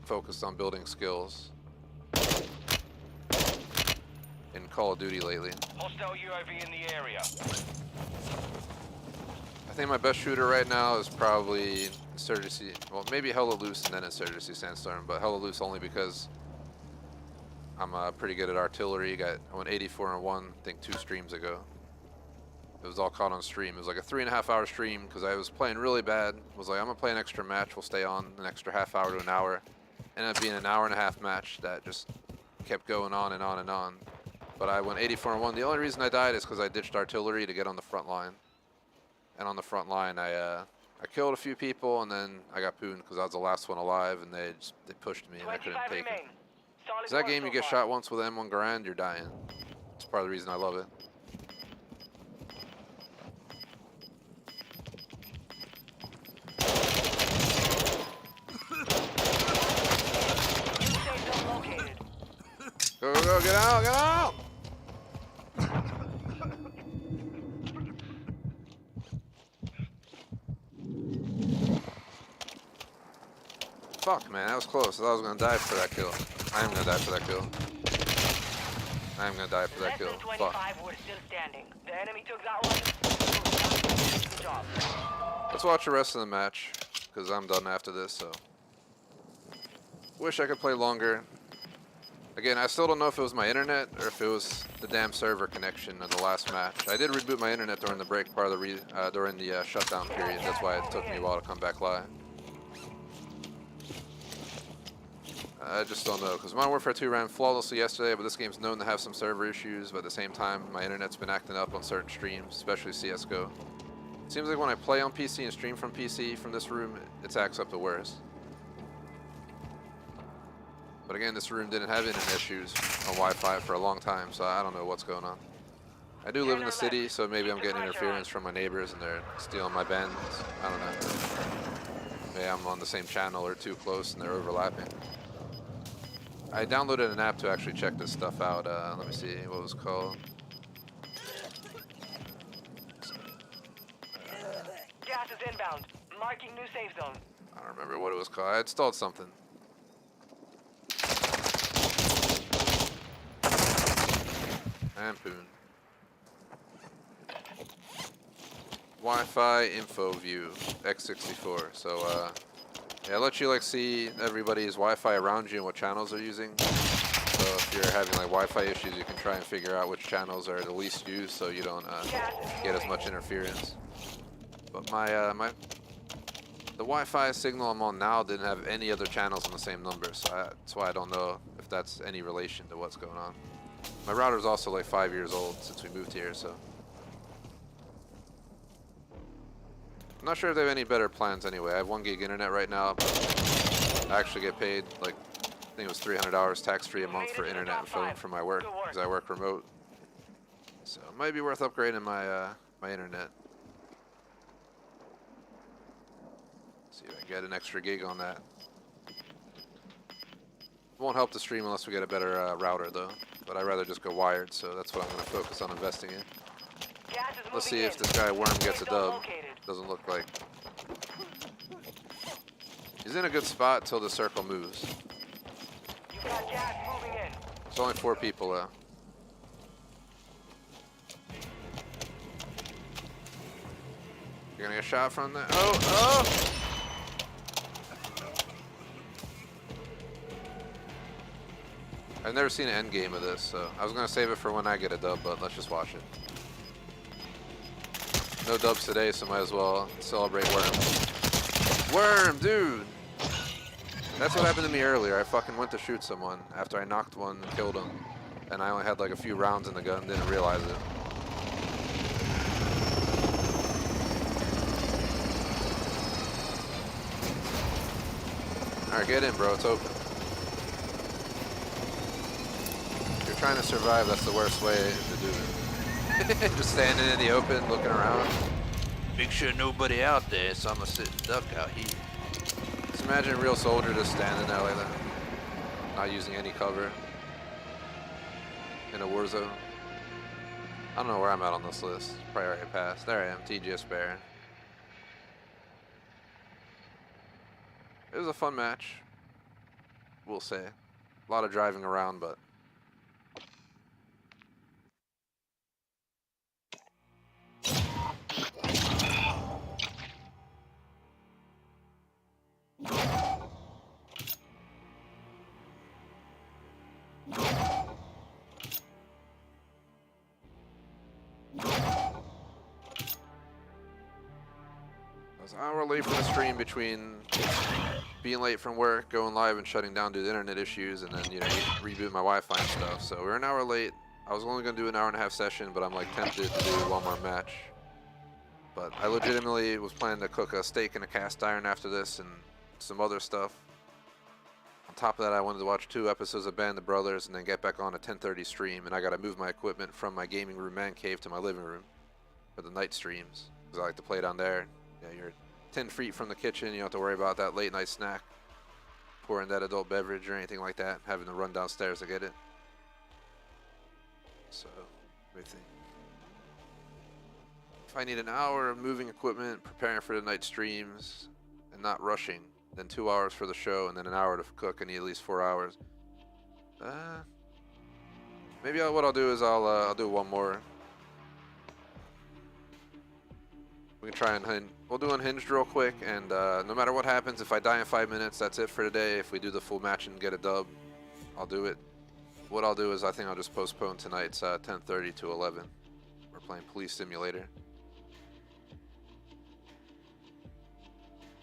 focused on building skills in Call of Duty lately. Hostile UAV in the area. I think my best shooter right now is probably Insurgency, well maybe Hella Loose and then Insurgency Sandstorm, but Hella Loose only because I'm pretty good at artillery. I went 84-1, I think 2 streams ago. It was all caught on stream. It was like a 3.5 hour stream because I was playing really bad. Was like, I'm gonna play an extra match. We'll stay on an extra half hour to an hour. Ended up being an 1.5 hour match that just kept going on and on and on. But I went 84-1. The only reason I died is because I ditched artillery to get on the front line. And on the front line, I killed a few people and then I got pooned because I was the last one alive and they pushed me and I couldn't take it. Because that game, you get shot once with M1 Garand, you're dying. That's part of the reason I love it. Go, go, go, get out, get out! Fuck, man, that was close. I thought I was gonna die for that kill. I am gonna die for that kill. I am gonna die for that kill. Fuck. Were still standing. The enemy took that one. Good job. Let's watch the rest of the match, because I'm done after this, so. Wish I could play longer. Again, I still don't know if it was my internet or if it was the damn server connection in the last match. I did reboot my internet during the break, part of the during the shutdown period. That's why it took me a while to come back live. I just don't know, because Modern Warfare 2 ran flawlessly yesterday, but this game's known to have some server issues, but at the same time, my internet's been acting up on certain streams, especially CSGO. It seems like when I play on PC and stream from PC from this room, it acts up the worst. But again, this room didn't have internet issues on Wi-Fi for a long time, so I don't know what's going on. I do live in the city, so maybe I'm getting interference from my neighbors and they're stealing my bands. I don't know. Maybe I'm on the same channel or too close and they're overlapping. I downloaded an app to actually check this stuff out. Let me see what it was called. Gas is inbound. Marking new safe zone. I don't remember what it was called. I installed something. And Poon. Wi-Fi info view X64. So yeah, it lets you see everybody's Wi-Fi around you and what channels they're using. So if you're having Wi-Fi issues, you can try and figure out which channels are the least used, so you don't get as much interference. But the Wi-Fi signal I'm on now didn't have any other channels on the same number, so that's why I don't know if that's any relation to what's going on. My router's also 5 years old since we moved here, so. I'm not sure if they have any better plans anyway. I have 1 gig internet right now, but I actually get paid I think it was $300 tax-free a month for internet and phone for my work, because I work remote. So it might be worth upgrading my my internet. See if I can get an extra gig on that. Won't help the stream unless we get a better router though. But I'd rather just go wired, so that's what I'm going to focus on investing in. Let's see if this guy Worm gets a dub. Doesn't look like. He's in a good spot till the circle moves. There's only 4 people though. You're gonna get shot from that. Oh, oh! I've never seen an end game of this, so I was gonna save it for when I get a dub, but let's just watch it. No dubs today, so might as well celebrate Worm. Worm, dude! That's what happened to me earlier. I fucking went to shoot someone after I knocked one and killed him, and I only had a few rounds in the gun, didn't realize it. Alright, get in, bro. It's open. If you're trying to survive, that's the worst way to do it. Just standing in the open, looking around. Make sure nobody out there, so I'm gonna sit and duck out here. Just imagine a real soldier just standing there like that. Not using any cover. In a war zone. I don't know where I'm at on this list. Probably already passed. There I am, TGS Bear. It was a fun match. We'll say. A lot of driving around, but I was an hour late for the stream between being late from work, going live, and shutting down due to internet issues, and then, you know, reboot my Wi-Fi and stuff. So we're an hour late. I was only gonna do an hour-and-a-half session, but I'm like tempted to do one more match. But I legitimately was planning to cook a steak in a cast iron after this and some other stuff. On top of that, I wanted to watch 2 episodes of Band of Brothers and then get back on a 10:30 stream, and I gotta move my equipment from my gaming room man cave to my living room for the night streams, because I like to play down there. Yeah, you're 10 feet from the kitchen, you don't have to worry about that late night snack, pouring that adult beverage or anything like that, having to run downstairs to get it. So, everything. If I need an hour of moving equipment, preparing for the night streams, and not rushing, then 2 hours for the show, and then an hour to cook, I need at least 4 hours. Maybe what I'll do is I'll do one more. We can try and we'll do unhinged real quick, and no matter what happens, if I die in 5 minutes, that's it for today. If we do the full match and get a dub, I'll do it. What I'll do is I think I'll just postpone tonight's 10:30 to 11. We're playing Police Simulator.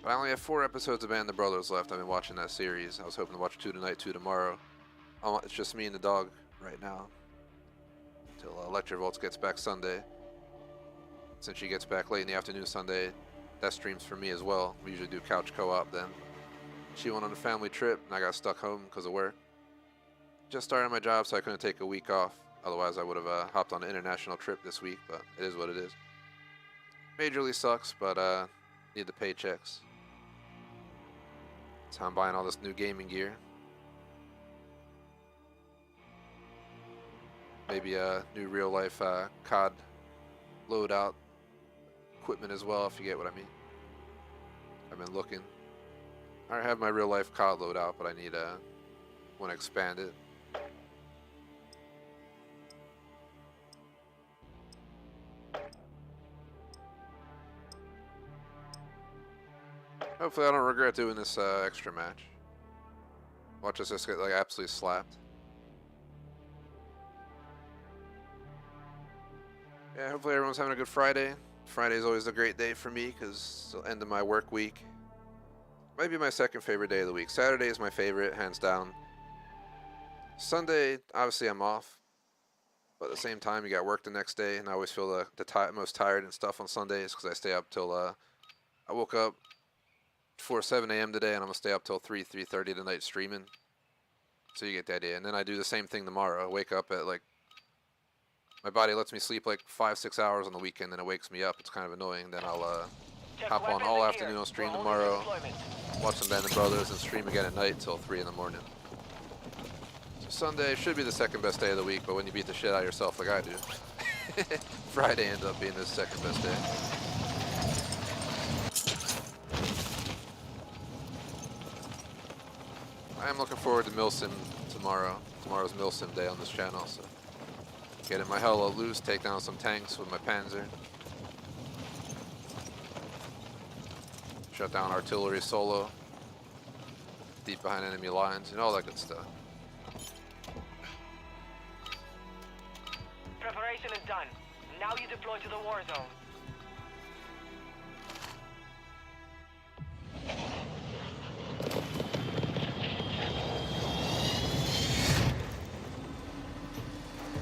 But I only have 4 episodes of Band of Brothers left. I've been watching that series. I was hoping to watch 2 tonight, 2 tomorrow. It's just me and the dog right now until Electrovolts gets back Sunday. Since she gets back late in the afternoon Sunday, that streams for me as well. We usually do couch co-op then. She went on a family trip and I got stuck home because of work. Just started my job, so I couldn't take a week off. Otherwise I would have hopped on an international trip this week, but it is what it is. Majorly sucks, but need the paychecks. That's how I'm buying all this new gaming gear. Maybe a new real life COD loadout equipment as well, if you get what I mean. I've been looking. I already have my real life COD loadout, but I need want to expand it. Hopefully I don't regret doing this extra match. Watch us just get like absolutely slapped. Yeah, hopefully everyone's having a good Friday. Friday is always a great day for me because it's the end of my work week. Might be my second favorite day of the week. Saturday is my favorite, hands down. Sunday, obviously I'm off. But at the same time, you got work the next day, and I always feel the most tired and stuff on Sundays because I stay up till, I woke up before 7 a.m. today, and I'm going to stay up till 3:30 tonight streaming. So you get the idea. And then I do the same thing tomorrow. I wake up at like, my body lets me sleep like 5-6 hours on the weekend, and it wakes me up. It's kind of annoying. Then I'll hop on all afternoon on stream tomorrow, watch some Band of Brothers, and stream again at night till 3 in the morning. So Sunday should be the second best day of the week, but when you beat the shit out of yourself like I do, Friday ends up being the second best day. I am looking forward to Milsim tomorrow. Tomorrow's Milsim day on this channel, so getting my hella loose, take down some tanks with my Panzer. Shut down artillery solo. Deep behind enemy lines, and all that good stuff. Preparation is done. Now you deploy to the war zone.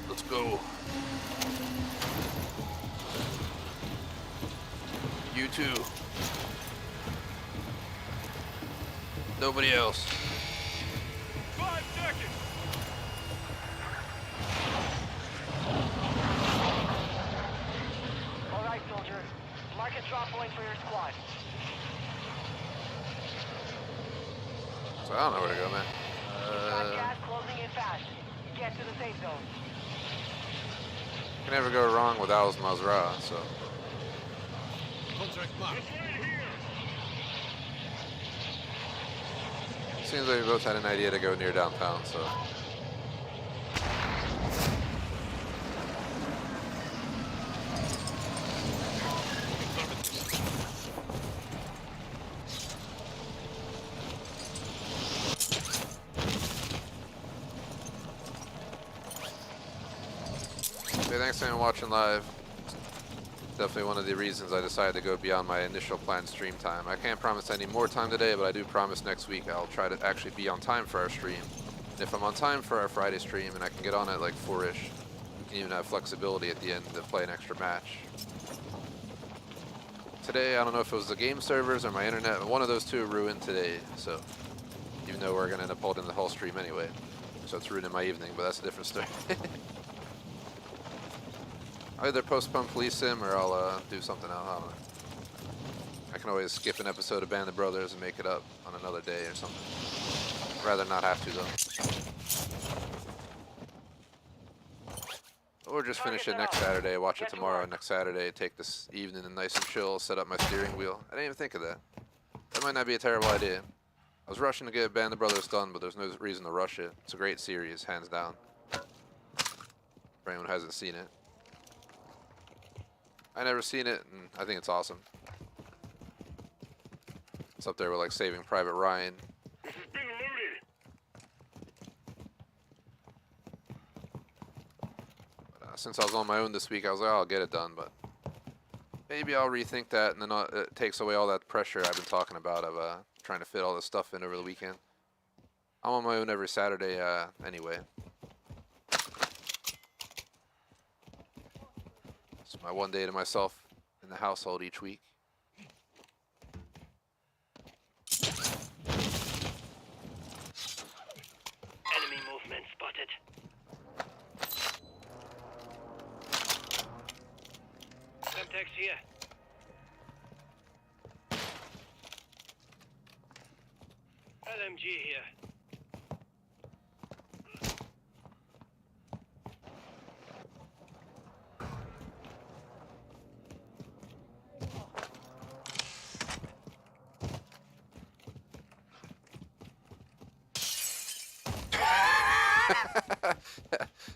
Let's go. You too. Nobody else. 5 seconds. All right, soldier. Mark a drop point for your squad. So I don't know where to go, man. Got gas closing in fast. Get to the safe zone. Can never go wrong with Al's Mazra, so. Contract marked. Seems like we both had an idea to go near downtown, so. Hey, thanks for watching live. Definitely one of the reasons I decided to go beyond my initial planned stream time. I can't promise any more time today, but I do promise next week I'll try to actually be on time for our stream. And if I'm on time for our Friday stream and I can get on at like 4-ish, we can even have flexibility at the end to play an extra match. Today, I don't know if it was the game servers or my internet, but one of those two ruined today, so even though we're gonna end up holding the whole stream anyway. So it's ruining my evening, but that's a different story. I'll either postpone Police Sim or I'll do something else. I don't know. I can always skip an episode of Band of Brothers and make it up on another day or something. Rather not have to though. Or just finish it next Saturday, watch it tomorrow, next Saturday, take this evening and nice and chill, set up my steering wheel. I didn't even think of that. That might not be a terrible idea. I was rushing to get Band of Brothers done, but there's no reason to rush it. It's a great series, hands down. For anyone who hasn't seen it. I never seen it, and I think it's awesome. It's up there with like Saving Private Ryan. This has been looted. But, since I was on my own this week, I was like, oh, I'll get it done, but maybe I'll rethink that, and then it takes away all that pressure I've been talking about of trying to fit all this stuff in over the weekend. I'm on my own every Saturday anyway. It's my one day to myself in the household each week. Enemy movement spotted. Semtex here. LMG here.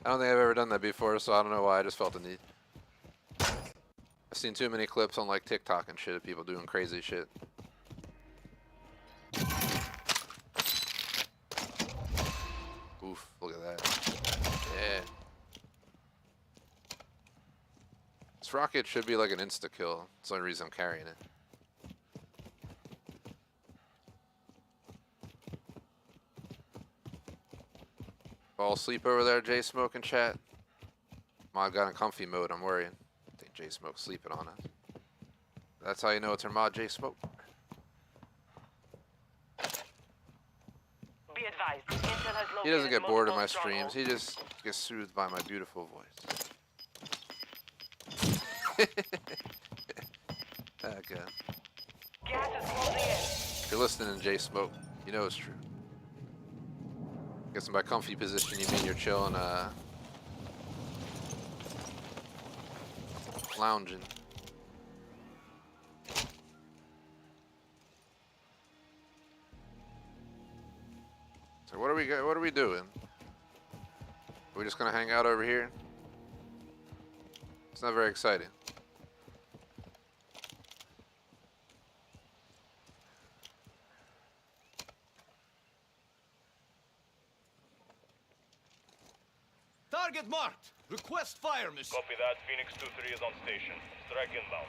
I don't think I've ever done that before, so I don't know why. I just felt the need. I've seen too many clips on like TikTok and shit of people doing crazy shit. Oof, look at that. Yeah. This rocket should be like an insta-kill. That's the only reason I'm carrying it. Fall asleep over there, J Smoke and chat. Mod got in comfy mode, I'm worried. I think J Smoke's sleeping on us. That's how you know it's her mod, J Smoke. Be advised, Intel has He doesn't located get bored of multiple my streams, strongholds. he just gets soothed by my beautiful voice. Okay. Gas is closing in. If you're listening to J Smoke, you know it's true. Guessing by comfy position you mean you're chilling, lounging. So what are we doing? Are we just gonna hang out over here? It's not very exciting. Target marked. Request fire mission. Copy that. Phoenix 2-3 is on station. Strike inbound.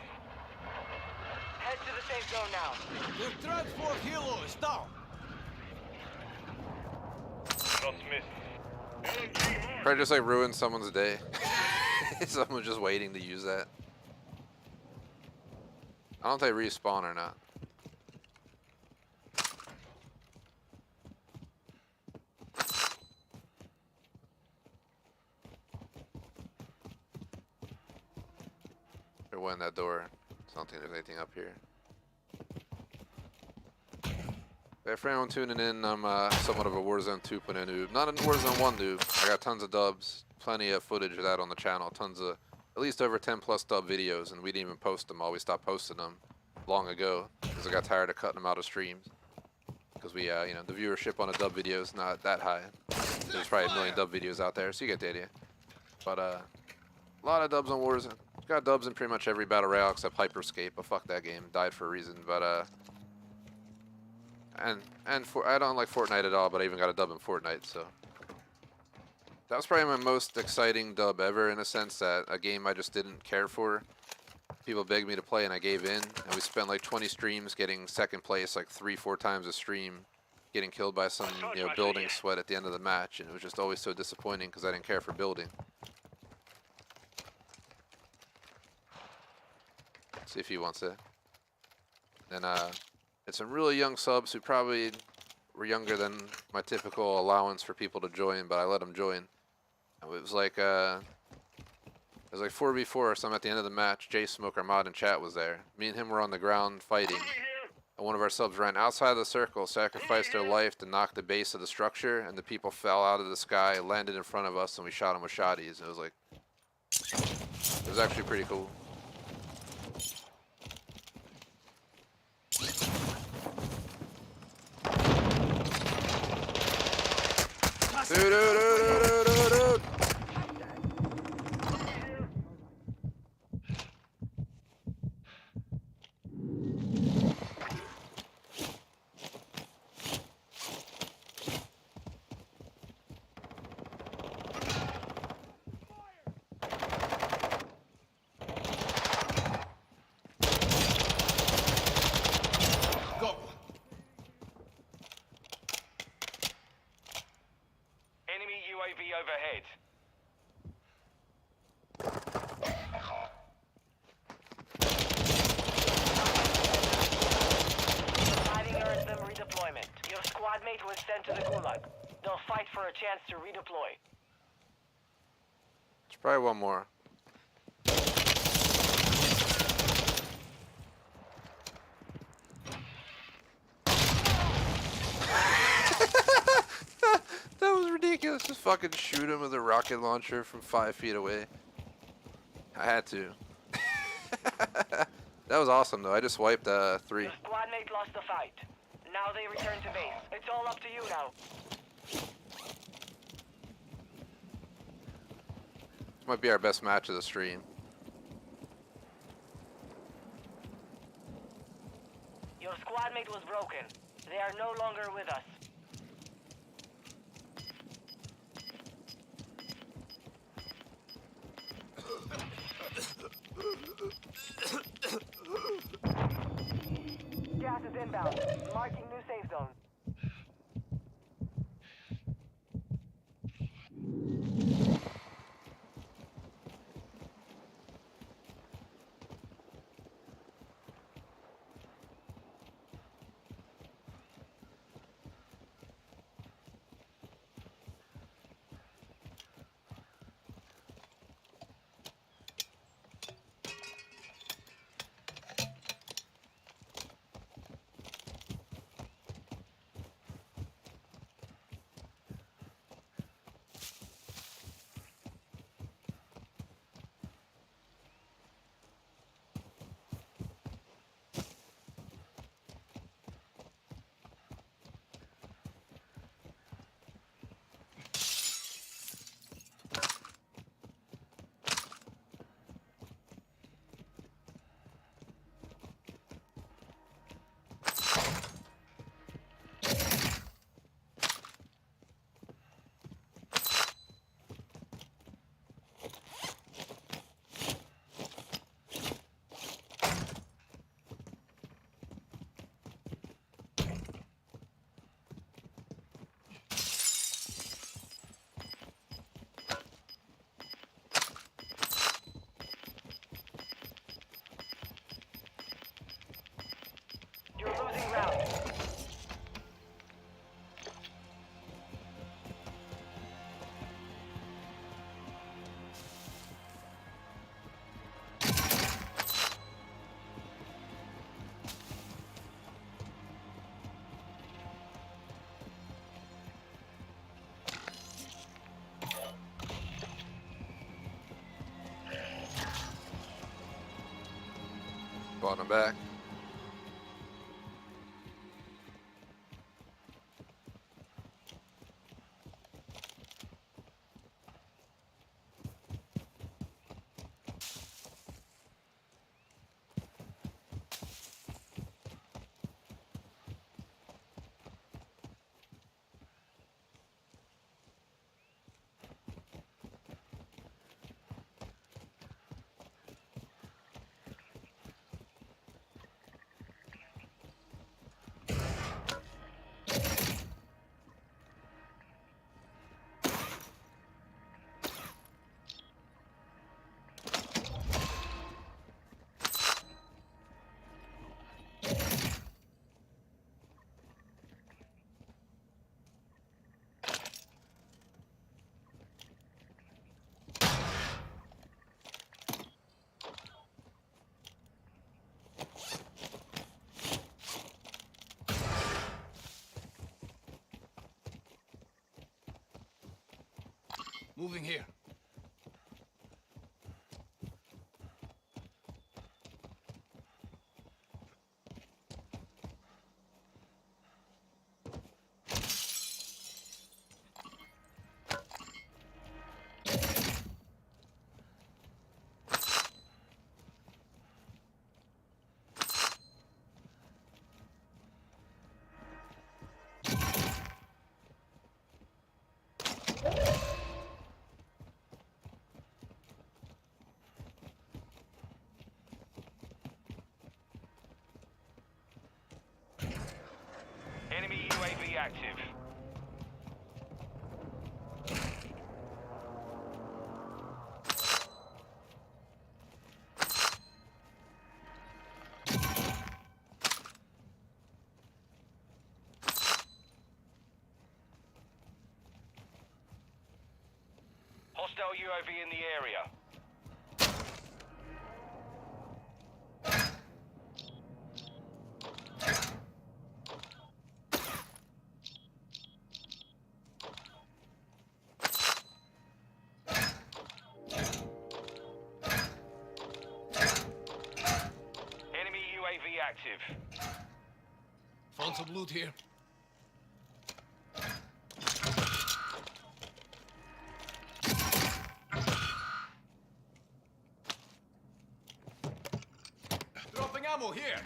Head to the safe zone now. Their transport helo is down. Shots missed. Probably just like ruin someone's day. Someone's just waiting to use that. I don't know if they respawn or not. There went that door. I don't think there's anything up here. Hey, for anyone tuning in, I'm somewhat of a Warzone 2.0 noob. Not a Warzone 1 noob. I got tons of dubs, plenty of footage of that on the channel. Tons of, at least over 10 plus dub videos, and we didn't even post them all. We stopped posting them long ago because I got tired of cutting them out of streams. Because we, you know, the viewership on a dub video is not that high. There's probably a million dub videos out there, so you get the idea. But a lot of dubs on Warzone. Got dubs in pretty much every battle royale except Hyperscape, but fuck that game, died for a reason. But I don't like Fortnite at all, but I even got a dub in Fortnite, so that was probably my most exciting dub ever, in a sense that a game I just didn't care for. People begged me to play and I gave in, and we spent like 20 streams getting second place like 3-4 times a stream, getting killed by some, you know, building sweat at the end of the match, and it was just always so disappointing because I didn't care for building. See if he wants it. Then it's some really young subs who probably were younger than my typical allowance for people to join, but I let them join. And it was like 4v4 or something at the end of the match. Jay Smoke, our mod in chat, was there. Me and him were on the ground fighting. And one of our subs ran outside of the circle, sacrificed their life to knock the base of the structure, and the people fell out of the sky, landed in front of us, and we shot them with shotties. It was like, it was actually pretty cool. Dude. Go. Enemy UAV overhead. Fighting earns them redeployment. Your squad mate was sent to the Gulag. They'll fight for a chance to redeploy. There's probably one more. That was ridiculous. Just fucking shoot him with a rocket launcher from 5 feet away. I had to. That was awesome though. I just wiped 3. Your squad mate lost the fight. Now they return to base. It's all up to you now. This might be our best match of the stream. Your squad mate was broken. They are no longer with us. Gas is inbound. Marking new safe zone. Spawn them back. Moving here. Enemy UAV active. Hostile UAV in the area. Enemy UAV active. Found some loot here. Dropping ammo here.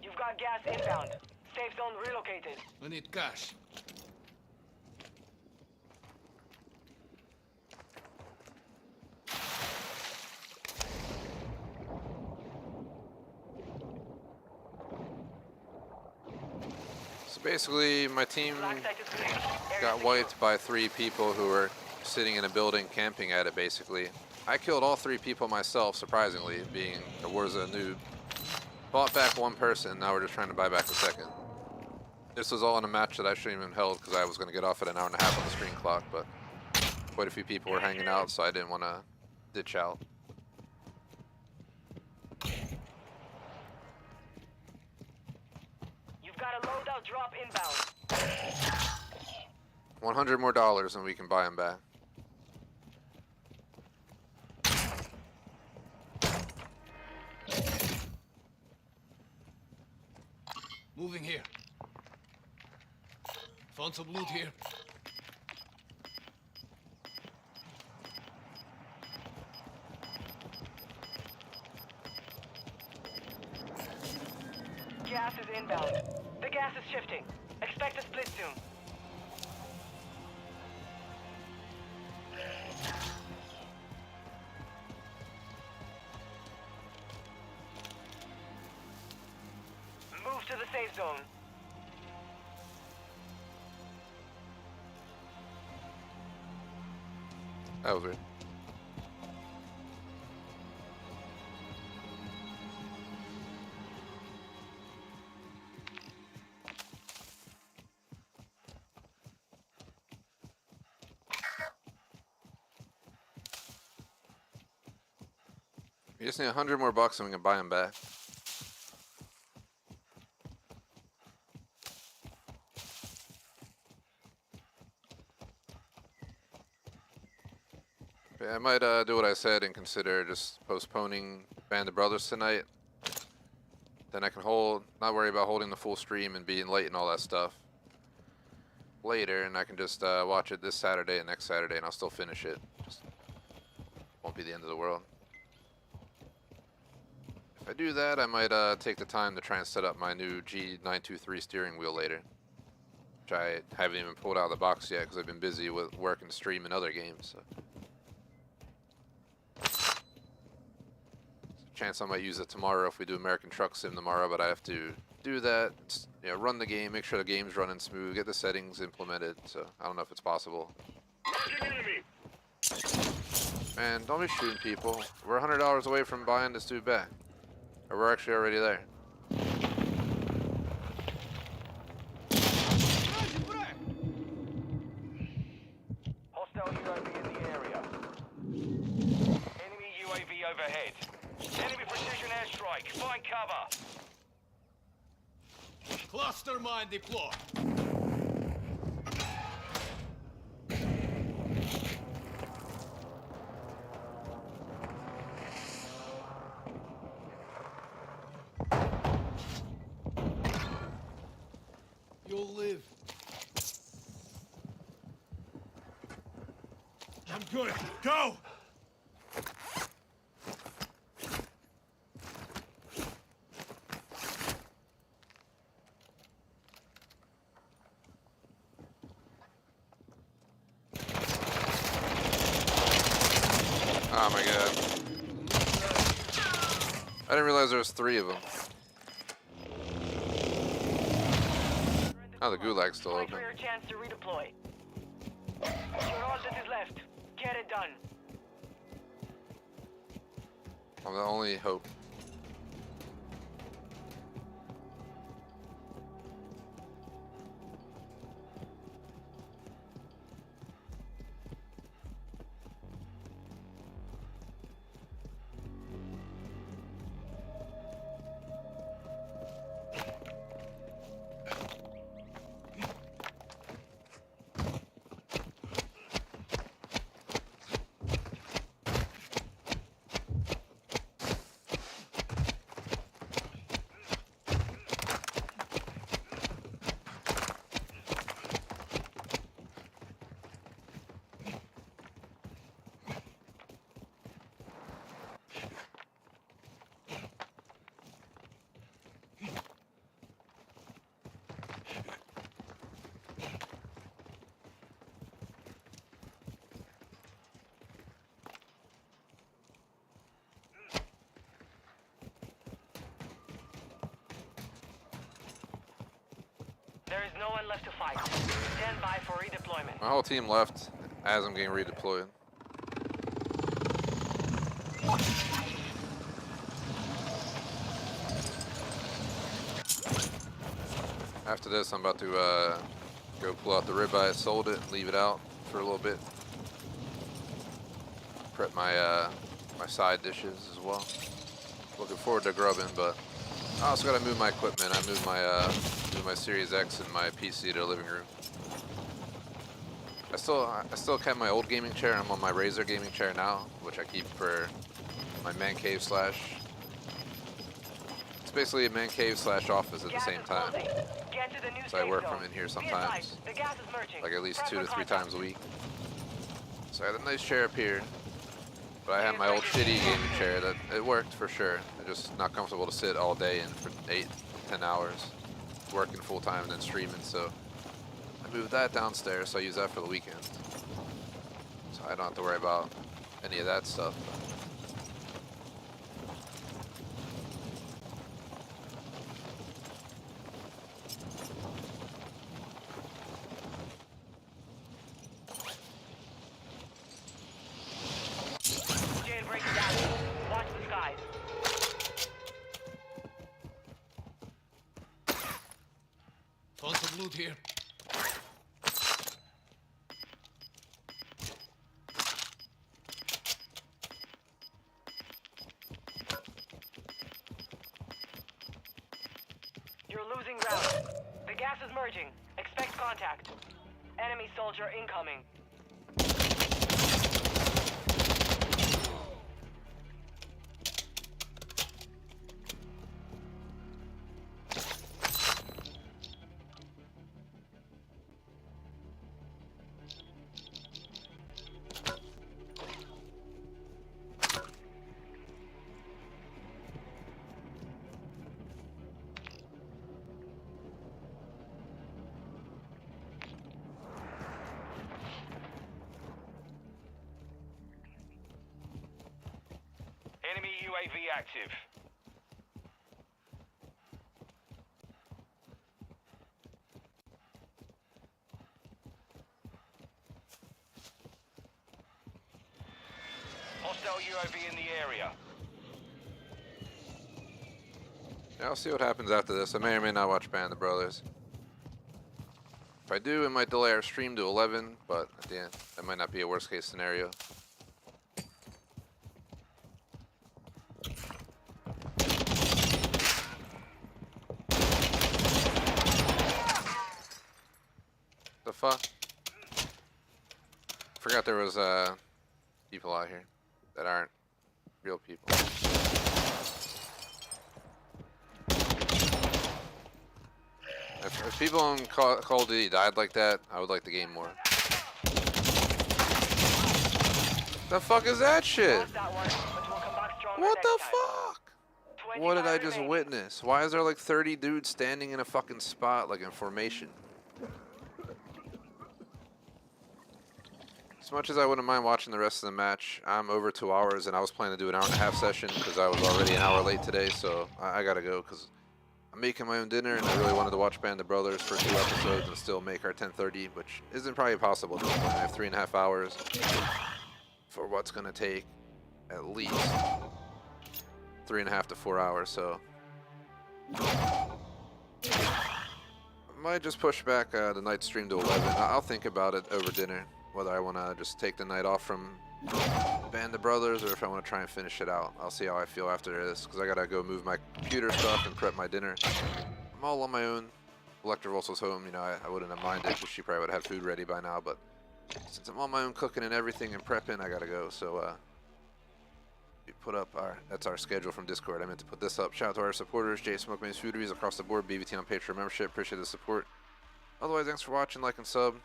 You've got gas inbound. Safe zone relocated. I need cash. So basically, my team Black site is clear. Area got secure. wiped by 3 people who were sitting in a building camping at it, basically. I killed all 3 people myself, surprisingly, being a Warzone noob. Bought back 1 person, now we're just trying to buy back the second. This was all in a match that I shouldn't even held because I was going to get off at an hour and a half on the screen clock, but quite a few people were hanging out, so I didn't want to ditch out. You've got a loadout drop inbound. $100 more and we can buy them back. Moving here. Found some loot here. Gas is inbound. The gas is shifting. Expect a split soon. Move to the safe zone. That was weird. We just need 100 more bucks and we can buy them back. But yeah, I might do what I said and consider just postponing Band of Brothers tonight. Then I can not worry about holding the full stream and being late and all that stuff later, and I can just watch it this Saturday and next Saturday, and I'll still finish it. Just won't be the end of the world. If I do that, I might take the time to try and set up my new G923 steering wheel later, which I haven't even pulled out of the box yet because I've been busy with work and stream and other games. So. Chance I might use it tomorrow if we do American Truck Sim tomorrow, but I have to do that, run the game, make sure the game's running smooth, get the settings implemented, so I don't know if it's possible. Man, don't be shooting people. We're $100 away from buying this dude back. Or we're actually already there. Hostile UAV in the area. Enemy UAV overhead. Enemy precision airstrike. Find cover. Cluster mine deployed. You'll live. I'm good. Go! Oh my god. I didn't realize there was 3 of them. Oh, the gulag's still Fight open. for your chance to redeploy. You're all that is left. Get it done. I'm the only hope. There is no one left to fight. Stand by for redeployment. My whole team left as I'm getting redeployed. After this, I'm about to go pull out the ribeye, sold it, leave it out for a little bit. Prep my my side dishes as well. Looking forward to grubbing, but I also gotta move my equipment. I moved my Series X and my PC to the living room. I still kept my old gaming chair. I'm on my Razer gaming chair now, which I keep for my man cave slash. It's basically a man cave slash office at the same time. Get to the new So I safe work zone. from in here Be sometimes, advised, the gas is merging. like at least Prep 2 to for 3 contact. times a week. So I had a nice chair up here, but I had my old shitty gaming chair that it worked for sure. It's just not comfortable to sit all day in for 8, 10 hours, working full time and then streaming. So I moved that downstairs, so I use that for the weekend. So I don't have to worry about any of that stuff. Jailbreak down. Watch the skies. Found some loot here. You're losing ground. The gas is merging. Expect contact. Enemy soldier incoming. Enemy UAV active. Hostile UAV in the area. Yeah, I'll see what happens after this. I may or may not watch Band of Brothers. If I do, it might delay our stream to 11, but at the end, that might not be a worst case scenario. The fuck? Forgot there was people out here that aren't real people. If people on Call of Duty died like that, I would like the game more. The fuck is that shit? Lost that one, but we'll come back stronger What the next time. fuck? What did I 25 just remaining. witness? Why is there like 30 dudes standing in a fucking spot like in formation? As much as I wouldn't mind watching the rest of the match, I'm over 2 hours and I was planning to do an hour-and-a-half session because I was already an hour late today, so I gotta go because I'm making my own dinner and I really wanted to watch Band of Brothers for 2 episodes and still make our 10:30, which isn't probably possible at this point. I have 3.5 hours for what's gonna take at least 3.5 to 4 hours, so I might just push back the night stream to 11. I'll think about it over dinner, whether I want to just take the night off from Band of Brothers or if I want to try and finish it out. I'll see how I feel after this because I gotta go move my computer stuff and prep my dinner. I'm all on my own. Electra Russel's home, you know, I wouldn't have minded because she probably would have food ready by now, but since I'm on my own cooking and everything and prepping, I gotta go. So we put up that's our schedule from Discord. I meant to put this up. Shout out to our supporters, Jay Smoke Man's Foodries across the board, BBT on Patreon membership. Appreciate the support. Otherwise, thanks for watching, like and sub.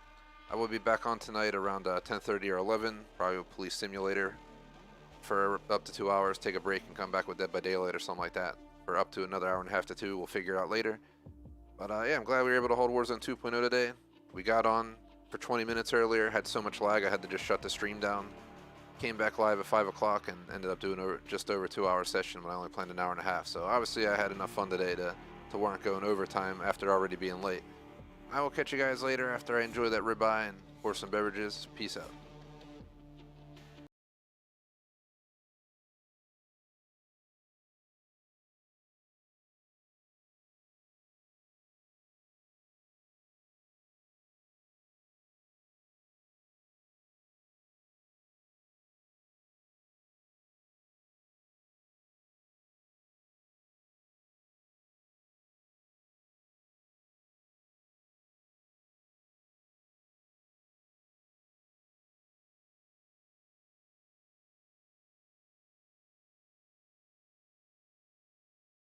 I will be back on tonight around 10:30 or 11, probably with Police Simulator for up to 2 hours, take a break and come back with Dead by Daylight or something like that for up to another hour and a half to 2. We'll figure it out later. But yeah, I'm glad we were able to hold Warzone 2.0 today. We got on for 20 minutes earlier, had so much lag I had to just shut the stream down. Came back live at 5 o'clock and ended up doing just over 2 hour session when I only planned an hour and a half. So obviously I had enough fun today to warrant going overtime after already being late. I will catch you guys later after I enjoy that ribeye and pour some beverages. Peace out.